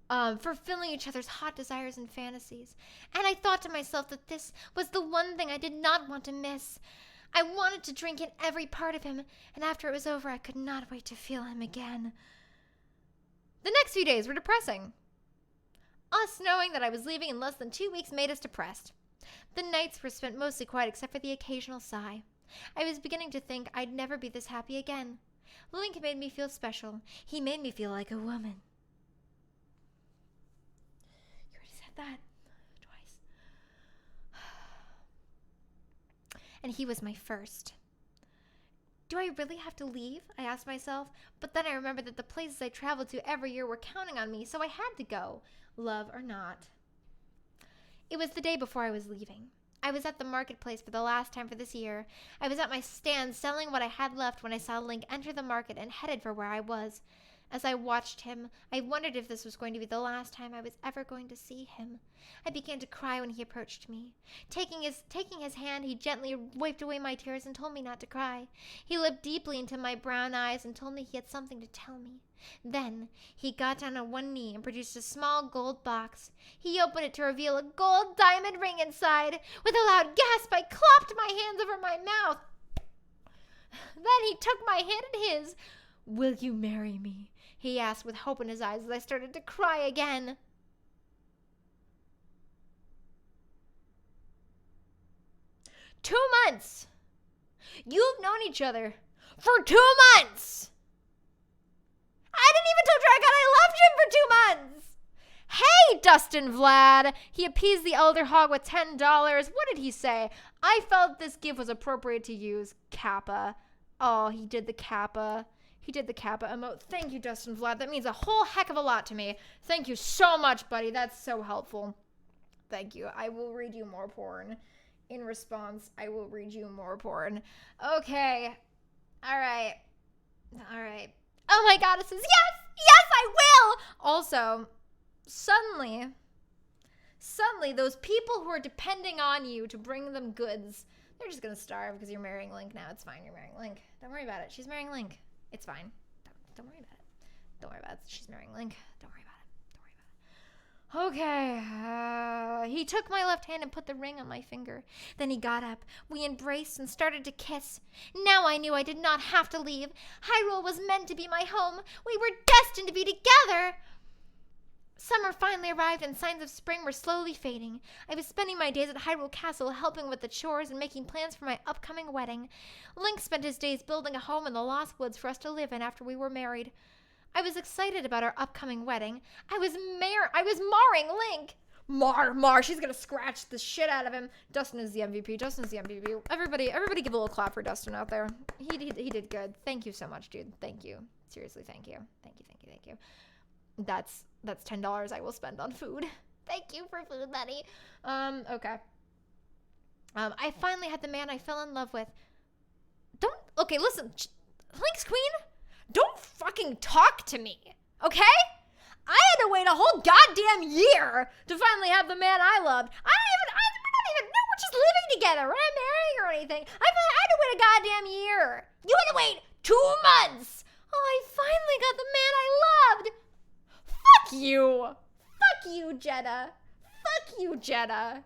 Fulfilling each other's hot desires and fantasies. And I thought to myself that this was the one thing I did not want to miss. I wanted to drink in every part of him, and after it was over, I could not wait to feel him again. The next few days were depressing. Us knowing that I was leaving in less than 2 weeks made us depressed. The nights were spent mostly quiet except for the occasional sigh. I was beginning to think I'd never be this happy again. Link made me feel special. He made me feel like a woman. You already said that twice. And he was my first. Do I really have to leave? I asked myself, but then I remembered that the places I traveled to every year were counting on me, so I had to go, love or not. It was the day before I was leaving. I was at the marketplace for the last time for this year. I was at my stand selling what I had left when I saw Link enter the market and headed for where I was. As I watched him, I wondered if this was going to be the last time I was ever going to see him. I began to cry when he approached me. Taking his hand, he gently wiped away my tears and told me not to cry. He looked deeply into my brown eyes and told me he had something to tell me. Then, he got down on one knee and produced a small gold box. He opened it to reveal a gold diamond ring inside. With a loud gasp, I clapped my hands over my mouth. Then he took my hand in his. "Will you marry me?" he asked with hope in his eyes as I started to cry again. "2 months! You've known each other for 2 months! I didn't even tell Dragon I loved him for 2 months! Hey, Dustin Vlad!" He appeased the elder hog with $10. What did he say? "I felt this gift was appropriate to use. Kappa." Oh, he did the Kappa. He did the Kappa emote. Thank you, Dustin Vlad. That means a whole heck of a lot to me. Thank you so much, buddy. That's so helpful. Thank you. I will read you more porn. In response, I will read you more porn. Okay. All right. Oh my God, it says, yes, I will. Also, suddenly, those people who are depending on you to bring them goods, they're just going to starve because you're marrying Link now. It's fine. You're marrying Link. Don't worry about it. She's marrying Link. It's fine. Don't worry about it. She's marrying Link. Don't worry about it. Okay. He took my left hand and put the ring on my finger. Then he got up. We embraced and started to kiss. Now I knew I did not have to leave. Hyrule was meant to be my home. We were destined to be together. Summer finally arrived and signs of spring were slowly fading. I was spending my days at Hyrule Castle helping with the chores and making plans for my upcoming wedding. Link spent his days building a home in the Lost Woods for us to live in after we were married. I was excited about our upcoming wedding. I was marring Link. Mar, she's gonna scratch the shit out of him. Dustin is the MVP. Dustin is the MVP. Everybody give a little clap for Dustin out there. He did good. Thank you so much, dude. Thank you. Seriously, thank you. Thank you. That's $10 I will spend on food. Thank you for food, buddy. Okay. I finally had the man I fell in love with. Okay, listen. Link's Queen, don't fucking talk to me, okay? I had to wait a whole goddamn year to finally have the man I loved. We're just living together. We're not marrying or anything. I had to wait a goddamn year. You had to wait 2 months. Oh, I finally got the man I loved. Fuck you, Jeddah. Fuck you, Jeddah.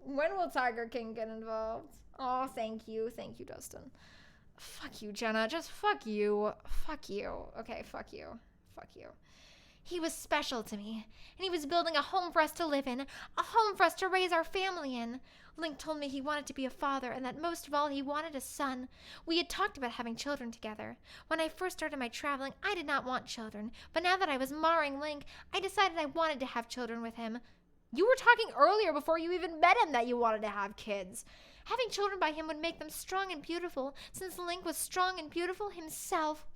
When will Tiger King get involved? Oh, thank you, Dustin. Fuck you, Jenna. Just fuck you. Fuck you. Okay, fuck you. Fuck you. He was special to me, and he was building a home for us to live in, a home for us to raise our family in. Link told me he wanted to be a father, and that most of all, he wanted a son. We had talked about having children together. When I first started my traveling, I did not want children, but now that I was marring Link, I decided I wanted to have children with him. You were talking earlier before you even met him that you wanted to have kids. Having children by him would make them strong and beautiful, since Link was strong and beautiful himself.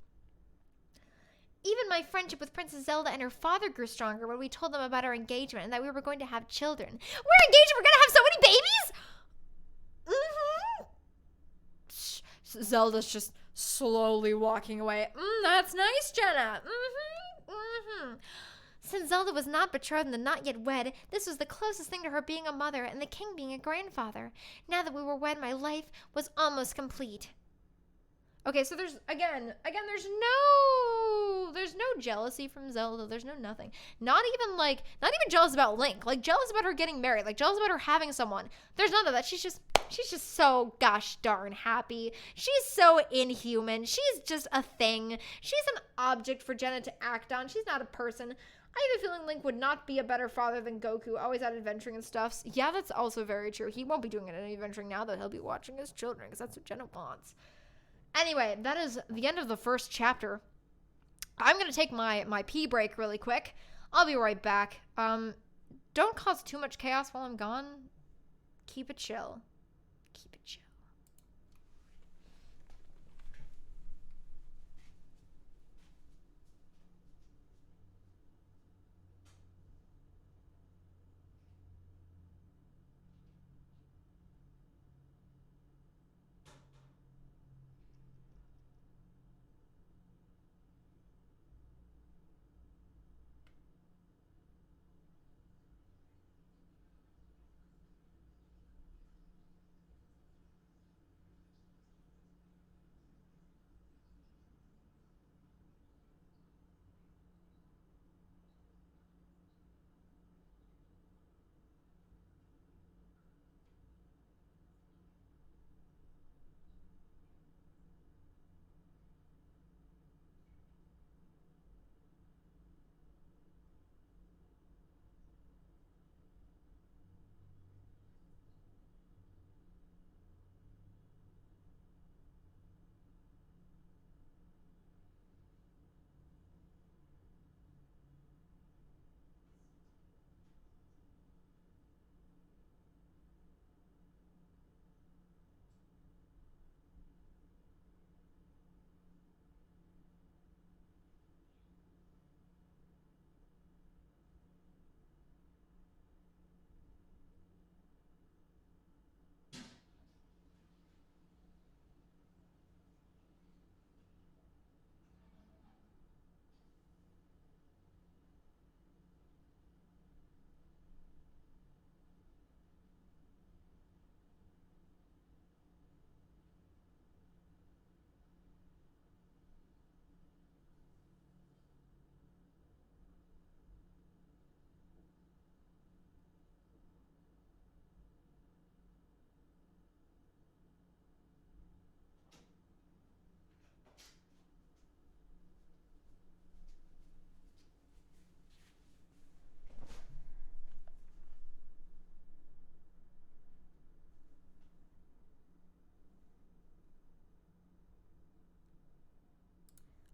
Even my friendship with Princess Zelda and her father grew stronger when we told them about our engagement and that we were going to have children. We're engaged! We're going to have so many babies? Mm-hmm. Zelda's just slowly walking away. That's nice, Jenna. Mm-hmm. Since Zelda was not betrothed and not yet wed, this was the closest thing to her being a mother and the king being a grandfather. Now that we were wed, my life was almost complete. Okay, so there's no jealousy from Zelda. There's no nothing. Not even jealous about Link. Like, jealous about her getting married. Like, jealous about her having someone. There's none of that. She's just so gosh darn happy. She's so inhuman. She's just a thing. She's an object for Jenna to act on. She's not a person. I have a feeling Link would not be a better father than Goku, always out adventuring and stuff. Yeah, that's also very true. He won't be doing any adventuring now that he'll be watching his children, because that's what Jenna wants. Anyway, that is the end of the first chapter. I'm going to take my pee break really quick. I'll be right back. Don't cause too much chaos while I'm gone. Keep it chill. Keep it chill.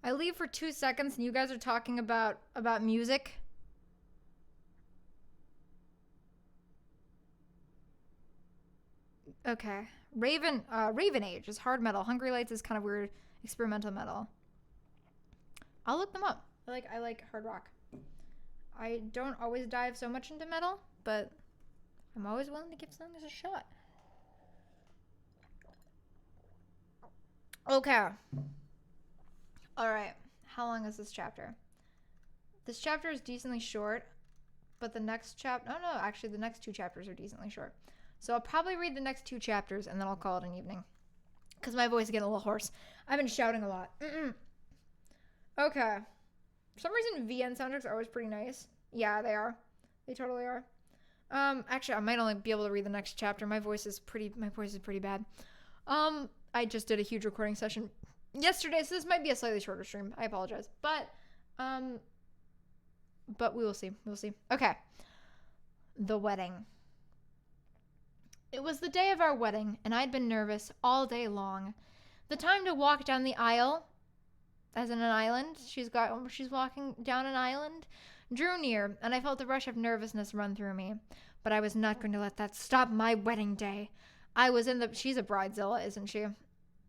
I leave for 2 seconds and you guys are talking about music. Okay. Raven Age is hard metal. Hungry Lights is kind of weird experimental metal. I'll look them up. I like hard rock. I don't always dive so much into metal, but I'm always willing to give something a shot. Okay. All right. How long is this chapter? This chapter is decently short, but the next chapter... No, actually, the next 2 chapters are decently short. So I'll probably read the next 2 chapters, and then I'll call it an evening. Because my voice is getting a little hoarse. I've been shouting a lot. Okay. For some reason, VN soundtracks are always pretty nice. Yeah, they are. They totally are. Actually, I might only be able to read the next chapter. My voice is pretty bad. I just did a huge recording session yesterday, so this might be a slightly shorter stream. I apologize. But we will see. We'll see. Okay. The wedding. It was the day of our wedding, and I'd been nervous all day long. The time to walk down the aisle, as in an island, she's walking down an island, drew near, and I felt the rush of nervousness run through me. But I was not going to let that stop my wedding day. She's a bridezilla, isn't she?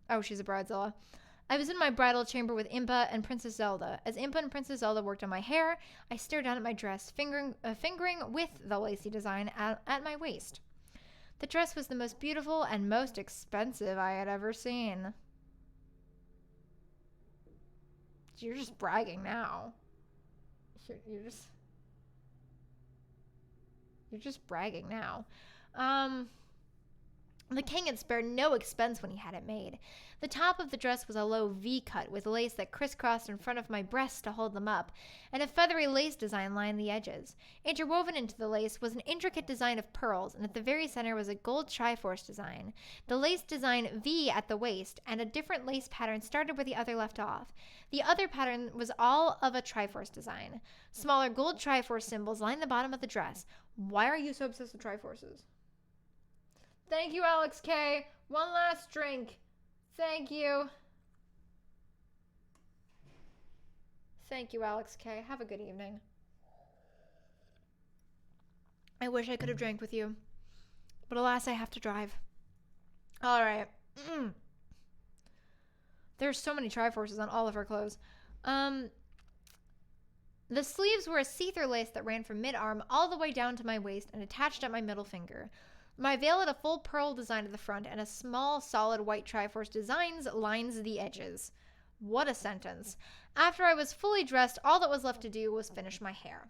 Oh, she's a bridezilla. I was in my bridal chamber with Impa and Princess Zelda. As Impa and Princess Zelda worked on my hair, I stared down at my dress, fingering with the lacy design at my waist. The dress was the most beautiful and most expensive I had ever seen. You're just bragging now. You're just bragging now. The king had spared no expense when he had it made. The top of the dress was a low V-cut with lace that crisscrossed in front of my breasts to hold them up, and a feathery lace design lined the edges. Interwoven into the lace was an intricate design of pearls, and at the very center was a gold Triforce design. The lace design V at the waist, and a different lace pattern started where the other left off. The other pattern was all of a Triforce design. Smaller gold Triforce symbols lined the bottom of the dress. Why are you so obsessed with Triforces? Thank you, Alex K. One last drink. Thank you. Thank you, Alex K. Have a good evening. I wish I could have drank with you, but alas, I have to drive. All right. There's so many Triforces on all of her clothes. The sleeves were a see-through lace that ran from mid-arm all the way down to my waist and attached at my middle finger. My veil had a full pearl design at the front, and a small, solid white Triforce designs lines the edges. What a sentence. After I was fully dressed, all that was left to do was finish my hair.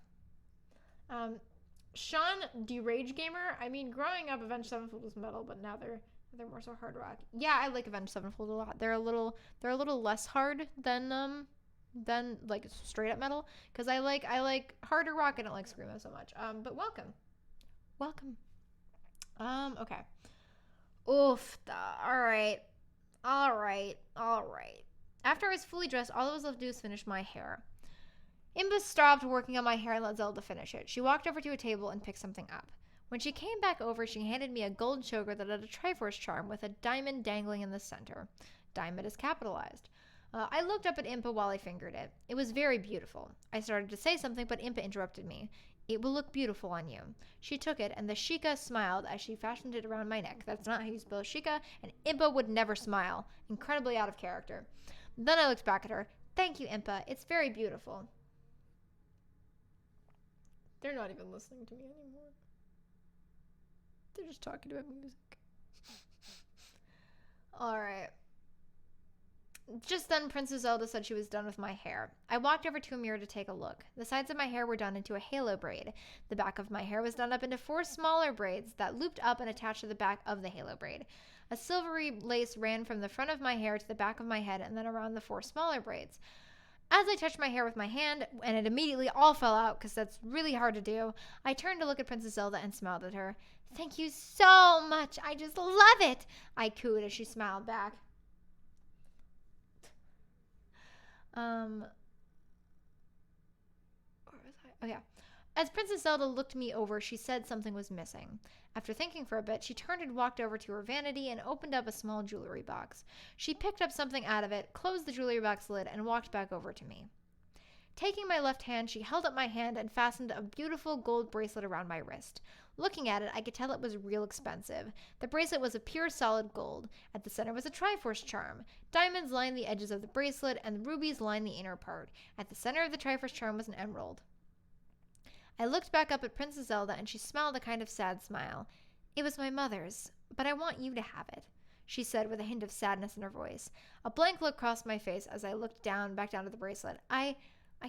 Sean, D-Rage Gamer, I mean, growing up, Avenged Sevenfold was metal, but now they're more so hard rock. Yeah, I like Avenged Sevenfold a lot. They're a little less hard than like straight up metal, because I like harder rock. I don't like screamo so much. But welcome. Okay. Oof. All right. After I was fully dressed, all that was left to do was finish my hair. Imba stopped working on my hair and let Zelda finish it. She walked over to a table and picked something up. When she came back over, she handed me a gold choker that had a Triforce charm with a diamond dangling in the center. Diamond is capitalized. I looked up at Impa while I fingered it. It was very beautiful. I started to say something, but Impa interrupted me. It will look beautiful on you. She took it, and the Sheikah smiled as she fashioned it around my neck. That's not how you spell Sheikah, and Impa would never smile. Incredibly out of character. Then I looked back at her. Thank you, Impa. It's very beautiful. They're not even listening to me anymore. They're just talking about music. Alright. Just then, Princess Zelda said she was done with my hair. I walked over to a mirror to take a look. The sides of my hair were done into a halo braid. The back of my hair was done up into 4 smaller braids that looped up and attached to the back of the halo braid. A silvery lace ran from the front of my hair to the back of my head and then around the 4 smaller braids. As I touched my hair with my hand, and it immediately all fell out because that's really hard to do, I turned to look at Princess Zelda and smiled at her. Thank you so much. I just love it, I cooed as she smiled back. Where was I? Oh, yeah. As Princess Zelda looked me over, she said something was missing. After thinking for a bit, she turned and walked over to her vanity and opened up a small jewelry box. She picked up something out of it, closed the jewelry box lid, and walked back over to me. Taking my left hand, she held up my hand and fastened a beautiful gold bracelet around my wrist. Looking at it, I could tell it was real expensive. The bracelet was of pure solid gold. At the center was a Triforce charm. Diamonds lined the edges of the bracelet, and rubies lined the inner part. At the center of the Triforce charm was an emerald. I looked back up at Princess Zelda, and she smiled a kind of sad smile. "It was my mother's, but I want you to have it," she said with a hint of sadness in her voice. A blank look crossed my face as I looked back down at the bracelet. I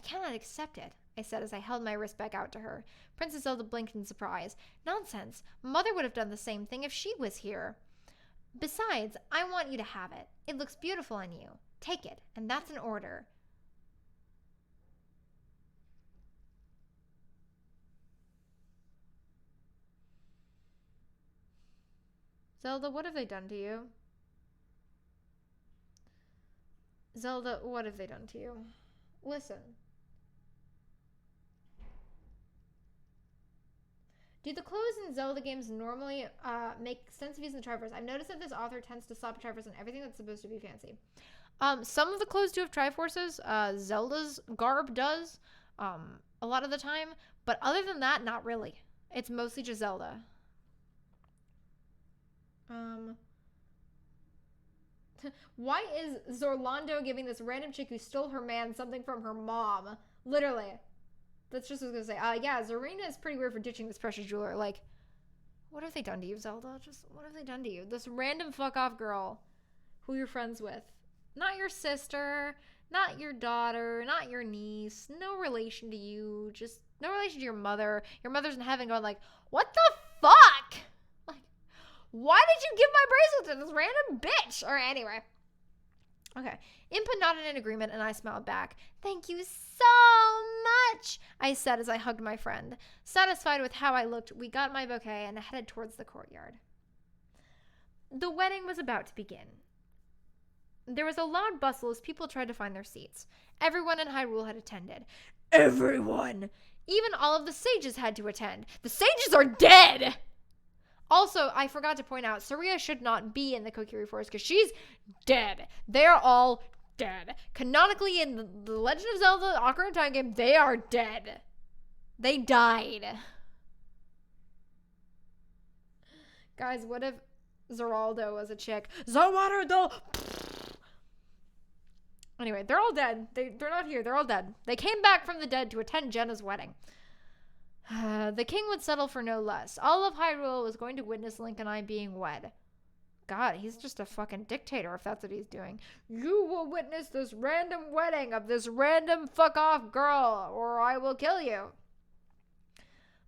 cannot accept it," I said as I held my wrist back out to her. Princess Zelda blinked in surprise. "Nonsense. Mother would have done the same thing if she was here. Besides, I want you to have it. It looks beautiful on you. Take it, and that's an order." Zelda, what have they done to you? Zelda, what have they done to you? Listen. Do the clothes in Zelda games normally make sense of using the Triforce? I've noticed that this author tends to slap Triforce on everything that's supposed to be fancy. Some of the clothes do have Triforces. Zelda's garb does a lot of the time. But other than that, not really. It's mostly just Zelda. Why is Zorlando giving this random chick who stole her man something from her mom? Literally. That's just what I was gonna say. Yeah, Zarina is pretty weird for ditching this precious jeweler. Like, what have they done to you, Zelda? Just, what have they done to you? This random fuck-off girl who you're friends with. Not your sister, not your daughter, not your niece. No relation to you. Just, no relation to your mother. Your mother's in heaven going like, what the fuck? Like, why did you give my bracelet to this random bitch? Or anyway. Okay. Input nodded in agreement, and I smiled back. "Thank you so much," I said as I hugged my friend. Satisfied with how I looked, we got my bouquet and headed towards the courtyard. The wedding was about to begin. There was a loud bustle as people tried to find their seats. Everyone in Hyrule had attended. Everyone! Even all of the sages had to attend. The sages are dead! Also, I forgot to point out, Saria should not be in the Kokiri Forest because she's dead. They're all dead. Canonically, in the Legend of Zelda Ocarina of Time game, they are dead. They died. Guys, what if Zeraldo was a chick? Zeraldo! Anyway, they're all dead. They're not here. They're all dead. They came back from the dead to attend Jenna's wedding. The king would settle for no less. All of Hyrule was going to witness Link and I being wed. God, he's just a fucking dictator if that's what he's doing. You will witness this random wedding of this random fuck-off girl, or I will kill you.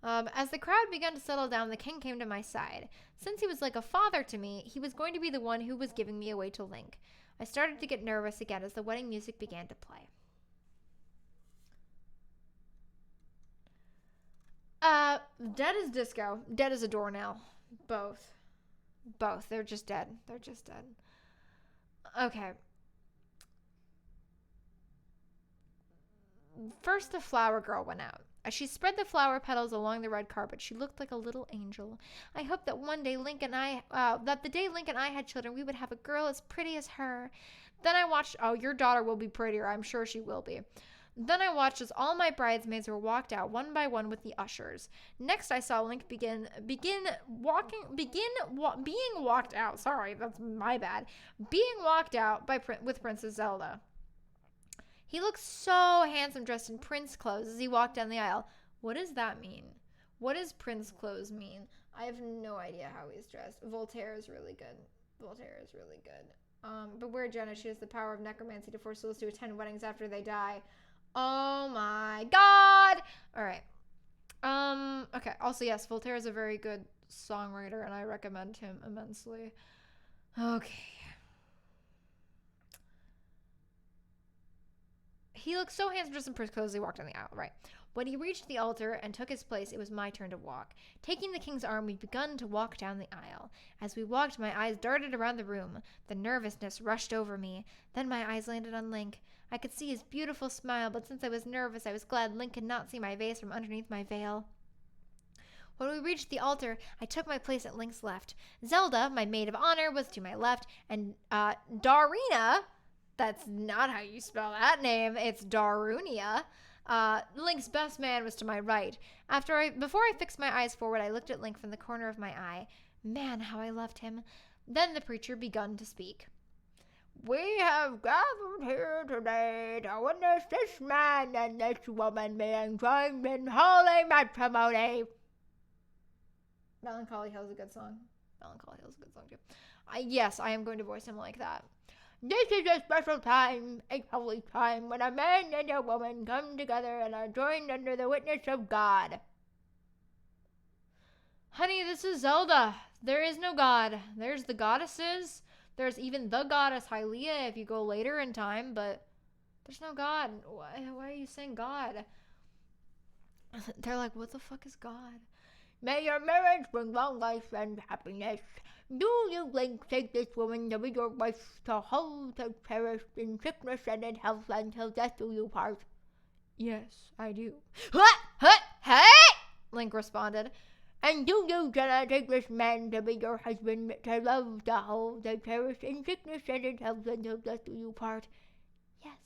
As the crowd began to settle down, the king came to my side. Since he was like a father to me, he was going to be the one who was giving me away to Link. I started to get nervous again as the wedding music began to play. Dead as disco. Dead as a doornail. Both. They're just dead. Okay. First, the flower girl went out. As she spread the flower petals along the red carpet, she looked like a little angel. I hoped that one day that the day Link and I had children, we would have a girl as pretty as her. Then I watched, your daughter will be prettier. I'm sure she will be. Then I watched as all my bridesmaids were walked out one by one with the ushers. Next, I saw Link being walked out. Sorry, that's my bad. Being walked out with Princess Zelda. He looked so handsome dressed in prince clothes as he walked down the aisle. What does that mean? What does prince clothes mean? I have no idea how he's dressed. Voltaire is really good. Beware Jenna, she has the power of necromancy to force souls to attend weddings after they die. Oh my god! Alright. Okay. Also, yes, Voltaire is a very good songwriter, and I recommend him immensely. Okay. He looked so handsome just in prince clothes as he walked down the aisle. Right. When he reached the altar and took his place, it was my turn to walk. Taking the king's arm, we begun to walk down the aisle. As we walked, my eyes darted around the room. The nervousness rushed over me. Then my eyes landed on Link. I could see his beautiful smile, but since I was nervous, I was glad Link could not see my face from underneath my veil. When we reached the altar, I took my place at Link's left. Zelda, my maid of honor, was to my left, and Darina, that's not how you spell that name, it's Darunia, Link's best man, was to my right. Before I fixed my eyes forward, I looked at Link from the corner of my eye. Man, how I loved him. Then the preacher begun to speak. We have gathered here today to witness this man and this woman being joined in holy matrimony. Melancholy Hill is a good song. Melancholy Hill is a good song too. Yes, I am going to voice him like that. This is a special time, a holy time, when a man and a woman come together and are joined under the witness of God. Honey, this is Zelda. There is no God. There's the goddesses. There's even the goddess Hylia if you go later in time, but there's no God. Why are you saying God? They're like, what the fuck is God? May your marriage bring long life and happiness. Do you, Link, take this woman to be your wife, to hold, to cherish in sickness and in health until death do you part? Yes, I do. Hey! Link responded. And do you, Jenna, take this man to be your husband, to love, to hold, to cherish in sickness and in health until death do you part? Yes.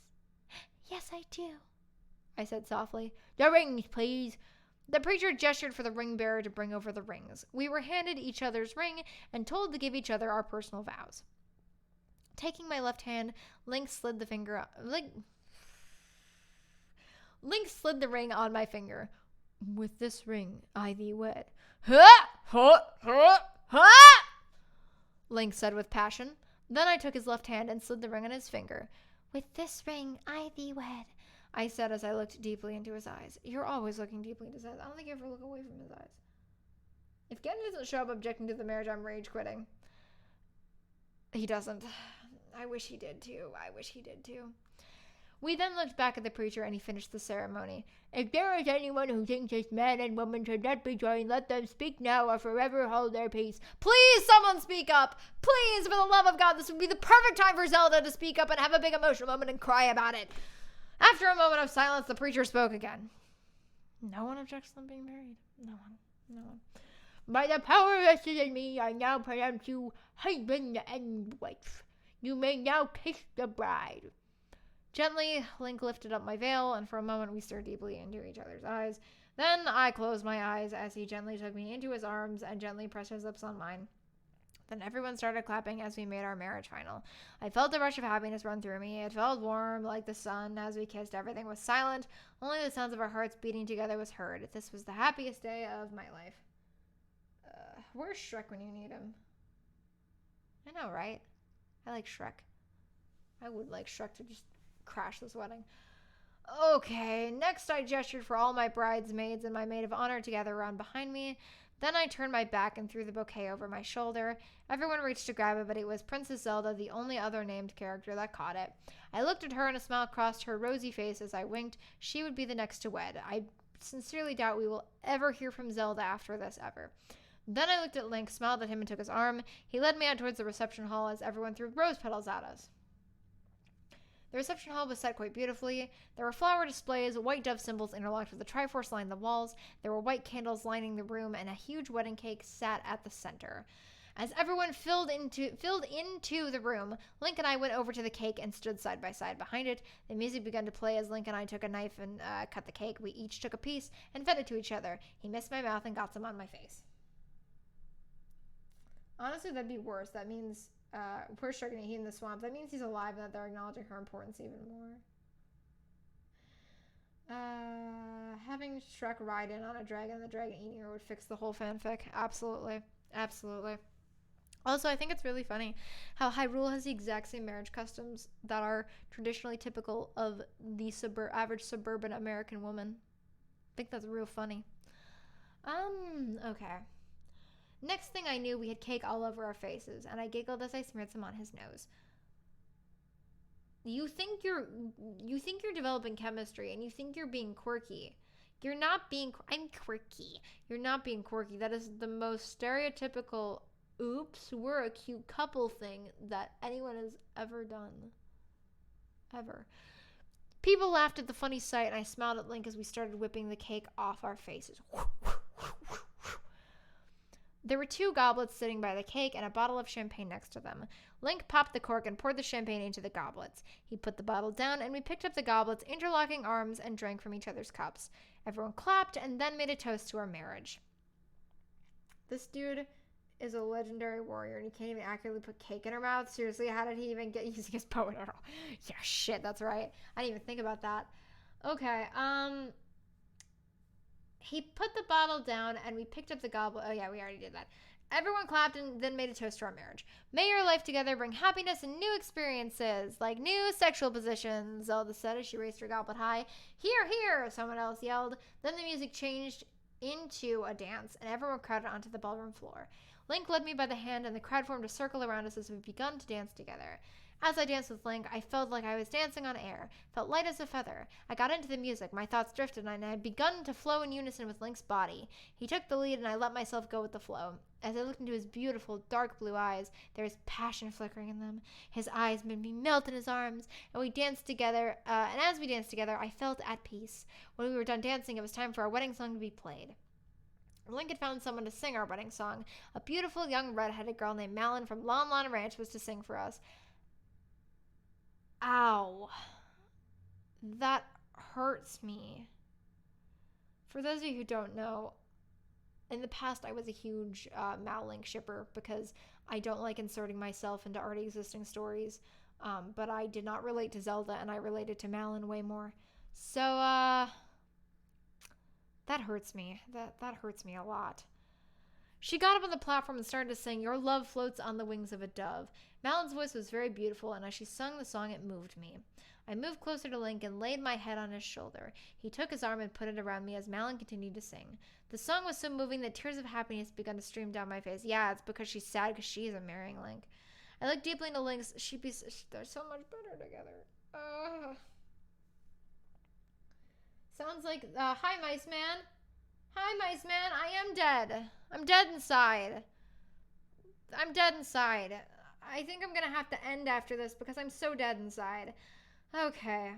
Yes, I do, I said softly. The rings, please. The preacher gestured for the ring bearer to bring over the rings. We were handed each other's ring and told to give each other our personal vows. Taking my left hand, Link slid the ring on my finger. With this ring, I thee wed. Link said with passion. Then I took his left hand and slid the ring on his finger. With this ring, I thee wed, I said as I looked deeply into his eyes. You're always looking deeply into his eyes. I don't think you ever look away from his eyes. If Genji doesn't show up objecting to the marriage, I'm rage quitting. He doesn't. I wish he did too. We then looked back at the preacher and he finished the ceremony. If there is anyone who thinks this man and woman should not be joined, let them speak now or forever hold their peace. Please, someone speak up. Please, for the love of God, this would be the perfect time for Zelda to speak up and have a big emotional moment and cry about it. After a moment of silence, the preacher spoke again. No one objects to them being married. No one. By the power vested in me, I now pronounce you husband and wife. You may now kiss the bride. Gently, Link lifted up my veil, and for a moment we stared deeply into each other's eyes. Then I closed my eyes as he gently took me into his arms and gently pressed his lips on mine. Then everyone started clapping as we made our marriage final. I felt a rush of happiness run through me. It felt warm like the sun. As we kissed, everything was silent. Only the sounds of our hearts beating together was heard. This was the happiest day of my life. Where's Shrek when you need him? I know, right? I like Shrek. I would like Shrek to just crash this wedding. Okay, next I gestured for all my bridesmaids and my maid of honor to gather around behind me. Then I turned my back and threw the bouquet over my shoulder. Everyone reached to grab it, but it was Princess Zelda, the only other named character, that caught it. I looked at her and a smile crossed her rosy face as I winked. She would be the next to wed. I sincerely doubt we will ever hear from Zelda after this, ever. Then I looked at Link, smiled at him, and took his arm. He led me out towards the reception hall as everyone threw rose petals at us. The reception hall was set quite beautifully. There were flower displays, white dove symbols interlocked with the Triforce lined the walls. There were white candles lining the room, and a huge wedding cake sat at the center. As everyone filled into the room, Link and I went over to the cake and stood side by side behind it. The music began to play as Link and I took a knife and cut the cake. We each took a piece and fed it to each other. He missed my mouth and got some on my face. Honestly, that'd be worse. That means poor Shrek and he in the swamp. That means he's alive and that they're acknowledging her importance even more. Having Shrek ride in on a dragon, the dragon eating her would fix the whole fanfic. Absolutely. Also, I think it's really funny how Hyrule has the exact same marriage customs that are traditionally typical of the average suburban American woman. I think that's real funny. Okay. Next thing I knew, we had cake all over our faces, and I giggled as I smeared some on his nose. You think you're developing chemistry, and you think you're being quirky. You're not being, I'm quirky. You're not being quirky. That is the most stereotypical, oops, we're a cute couple thing that anyone has ever done. Ever. People laughed at the funny sight, and I smiled at Link as we started whipping the cake off our faces. There were 2 goblets sitting by the cake and a bottle of champagne next to them. Link popped the cork and poured the champagne into the goblets. He put the bottle down, and we picked up the goblets, interlocking arms, and drank from each other's cups. Everyone clapped and then made a toast to our marriage. This dude is a legendary warrior, and he can't even accurately put cake in her mouth. Seriously, how did he even get using his bow and arrow? Yeah, shit, that's right. I didn't even think about that. Okay, he put the bottle down, and we picked up the goblet. Oh, yeah, we already did that. Everyone clapped and then made a toast to our marriage. May your life together bring happiness and new experiences, like new sexual positions, Zelda said as she raised her goblet high. Hear, hear, someone else yelled. Then the music changed into a dance, and everyone crowded onto the ballroom floor. Link led me by the hand, and the crowd formed a circle around us as we begun to dance together. As I danced with Link, I felt like I was dancing on air, felt light as a feather. I got into the music, my thoughts drifted, and I had begun to flow in unison with Link's body. He took the lead, and I let myself go with the flow. As I looked into his beautiful, dark blue eyes, there was passion flickering in them. His eyes made me melt in his arms, and we danced together, and as we danced together, I felt at peace. When we were done dancing, it was time for our wedding song to be played. Link had found someone to sing our wedding song. A beautiful young red-headed girl named Malin from Lon Lon Ranch was to sing for us. Ow. That hurts me. For those of you who don't know, in the past I was a huge Mal Link shipper because I don't like inserting myself into already existing stories. But I did not relate to Zelda, and I related to Malin way more. So, that hurts me. That hurts me a lot. She got up on the platform and started to sing, "Your love floats on the wings of a dove." Malin's voice was very beautiful, and as she sung the song, it moved me. I moved closer to Link and laid my head on his shoulder. He took his arm and put it around me as Malin continued to sing. The song was so moving that tears of happiness began to stream down my face. Yeah, it's because she's sad because she isn't marrying Link. I looked deeply into Link's. They're so much better together. Sounds like, hi, Mice Man. Hi, Mice Man. I am dead. I'm dead inside. I'm dead inside. I think I'm gonna have to end after this because I'm so dead inside. Okay.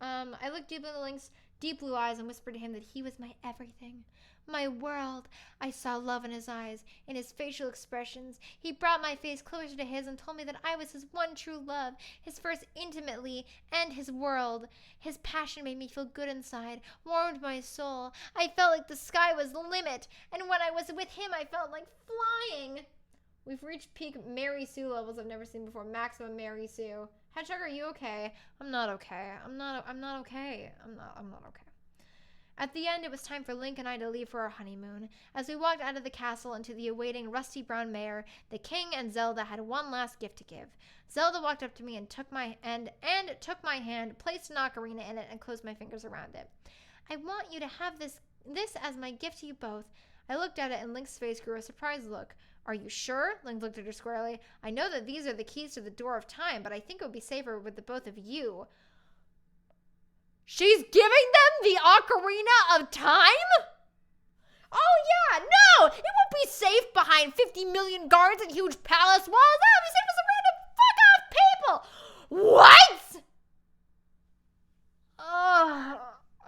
I looked deep into Link's deep blue eyes and whispered to him that he was my everything. My world. I saw love in his eyes, in his facial expressions. He brought my face closer to his and told me that I was his one true love, his first intimately, and his world. His passion made me feel good inside, warmed my soul. I felt like the sky was the limit, and when I was with him, I felt like flying. We've reached peak Mary Sue levels I've never seen before. Maximum Mary Sue. Hedgehog, are you okay? I'm not okay. I'm not okay. I'm not okay. At the end, it was time for Link and I to leave for our honeymoon. As we walked out of the castle into the awaiting rusty brown mare, the king and Zelda had one last gift to give. Zelda walked up to me and took my hand, placed an ocarina in it, and closed my fingers around it. I want you to have this as my gift to you both. I looked at it and Link's face grew a surprised look. Are you sure? Link looked at her squarely. I know that these are the keys to the door of time, but I think it would be safer with the both of you. She's giving them the Ocarina of Time? Oh, yeah, no! It won't be safe behind 50 million guards and huge palace walls. Oh, you said it was a random fuck-off people! What?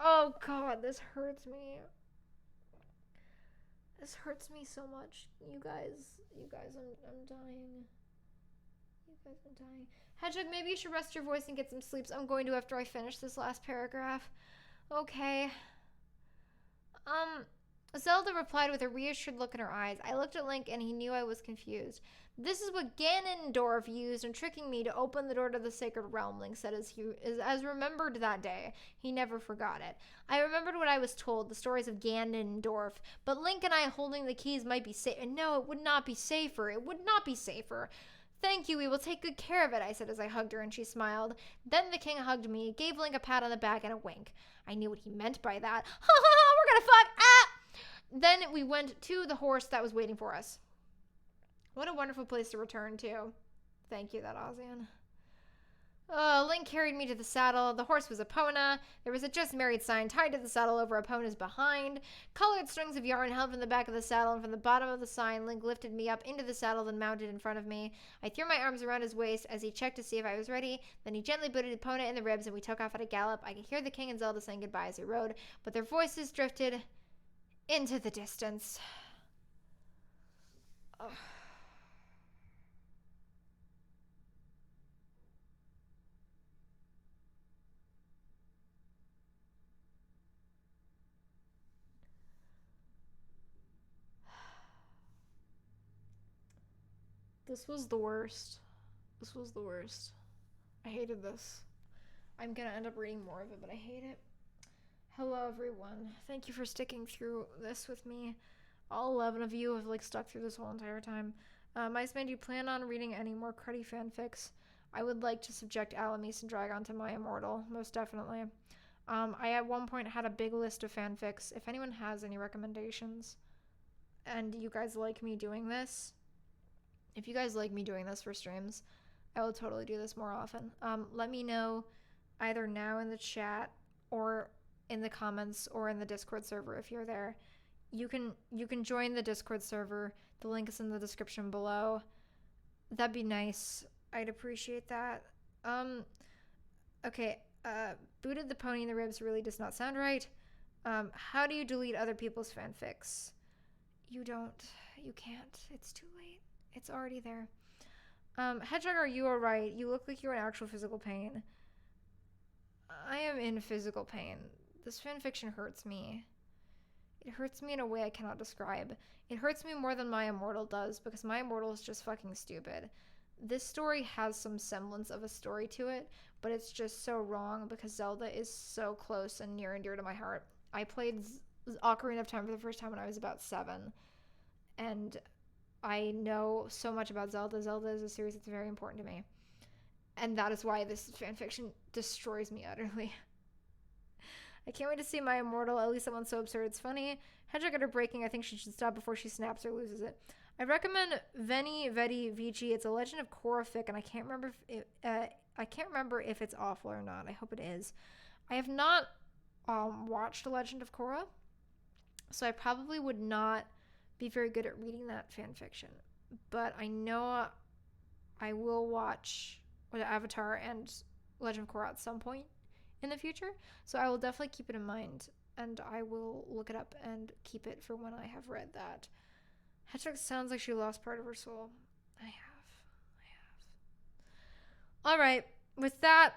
Oh, God, this hurts me. This hurts me so much. You guys, I'm dying. You guys, I'm dying. Hedgehog, maybe you should rest your voice and get some sleep. I'm going to after I finish this last paragraph. Okay. Zelda replied with a reassured look in her eyes. I looked at Link and he knew I was confused. This is what Ganondorf used in tricking me to open the door to the sacred realm, Link said as remembered that day. He never forgot it. I remembered what I was told, the stories of Ganondorf, but Link and I holding the keys might be safe. No, it would not be safer. It would not be safer. Thank you, we will take good care of it, I said as I hugged her, and she smiled. Then the king hugged me, gave Link a pat on the back and a wink. I knew what he meant by that. Ha ha ha, we're gonna fuck! Ah! Then we went to the horse that was waiting for us. What a wonderful place to return to. Thank you, that Ozian. Link carried me to the saddle. The horse was Epona. There was a just married sign tied to the saddle over Epona's behind. Colored strings of yarn held from the back of the saddle, and from the bottom of the sign, Link lifted me up into the saddle, then mounted in front of me. I threw my arms around his waist as he checked to see if I was ready. Then he gently booted Epona in the ribs, and we took off at a gallop. I could hear the king and Zelda saying goodbye as we rode, but their voices drifted into the distance. Ugh. This was the worst. This was the worst. I hated this. I'm gonna end up reading more of it, but I hate it. Hello, everyone. Thank you for sticking through this with me. All 11 of you have like stuck through this whole entire time. Iceman, do you plan on reading any more cruddy fanfics? I would like to subject Alamis and Dragon to my immortal, most definitely. I at one point had a big list of fanfics. If anyone has any recommendations, and you guys like me doing this, if you guys like me doing this for streams, I will totally do this more often. Let me know either now in the chat or in the comments or in the Discord server if you're there. You can join the Discord server. The link is in the description below. That'd be nice. I'd appreciate that. Okay. Booted the pony in the ribs really does not sound right. How do you delete other people's fanfics? You can't. It's too late. It's already there. Hedgehog, are you alright? You look like you're in actual physical pain. I am in physical pain. This fanfiction hurts me. It hurts me in a way I cannot describe. It hurts me more than my immortal does, because my immortal is just fucking stupid. This story has some semblance of a story to it, but it's just so wrong because Zelda is so close and near and dear to my heart. I played Ocarina of Time for the first time when I was about 7, and I know so much about Zelda. Zelda is a series that's very important to me. And that is why this fanfiction destroys me utterly. I can't wait to see my immortal. At least that one's so absurd it's funny. Hedgehog at her breaking. I think she should stop before she snaps or loses it. I recommend Veni Vedi Vici. It's a Legend of Korra fic, and I can't remember if it's awful or not. I hope it is. I have not watched A Legend of Korra, so I probably would not be very good at reading that fan fiction. But I know I will watch Avatar and Legend of Korra at some point in the future, so I will definitely keep it in mind, and I will look it up and keep it for when I have read that. Hedgehog sounds like she lost part of her soul. I have. Alright, with that,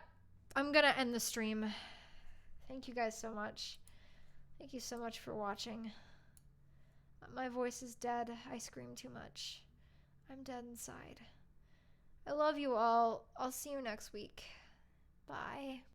I'm gonna end the stream. Thank you guys so much. Thank you so much for watching. My voice is dead. I scream too much. I'm dead inside. I love you all. I'll see you next week. Bye.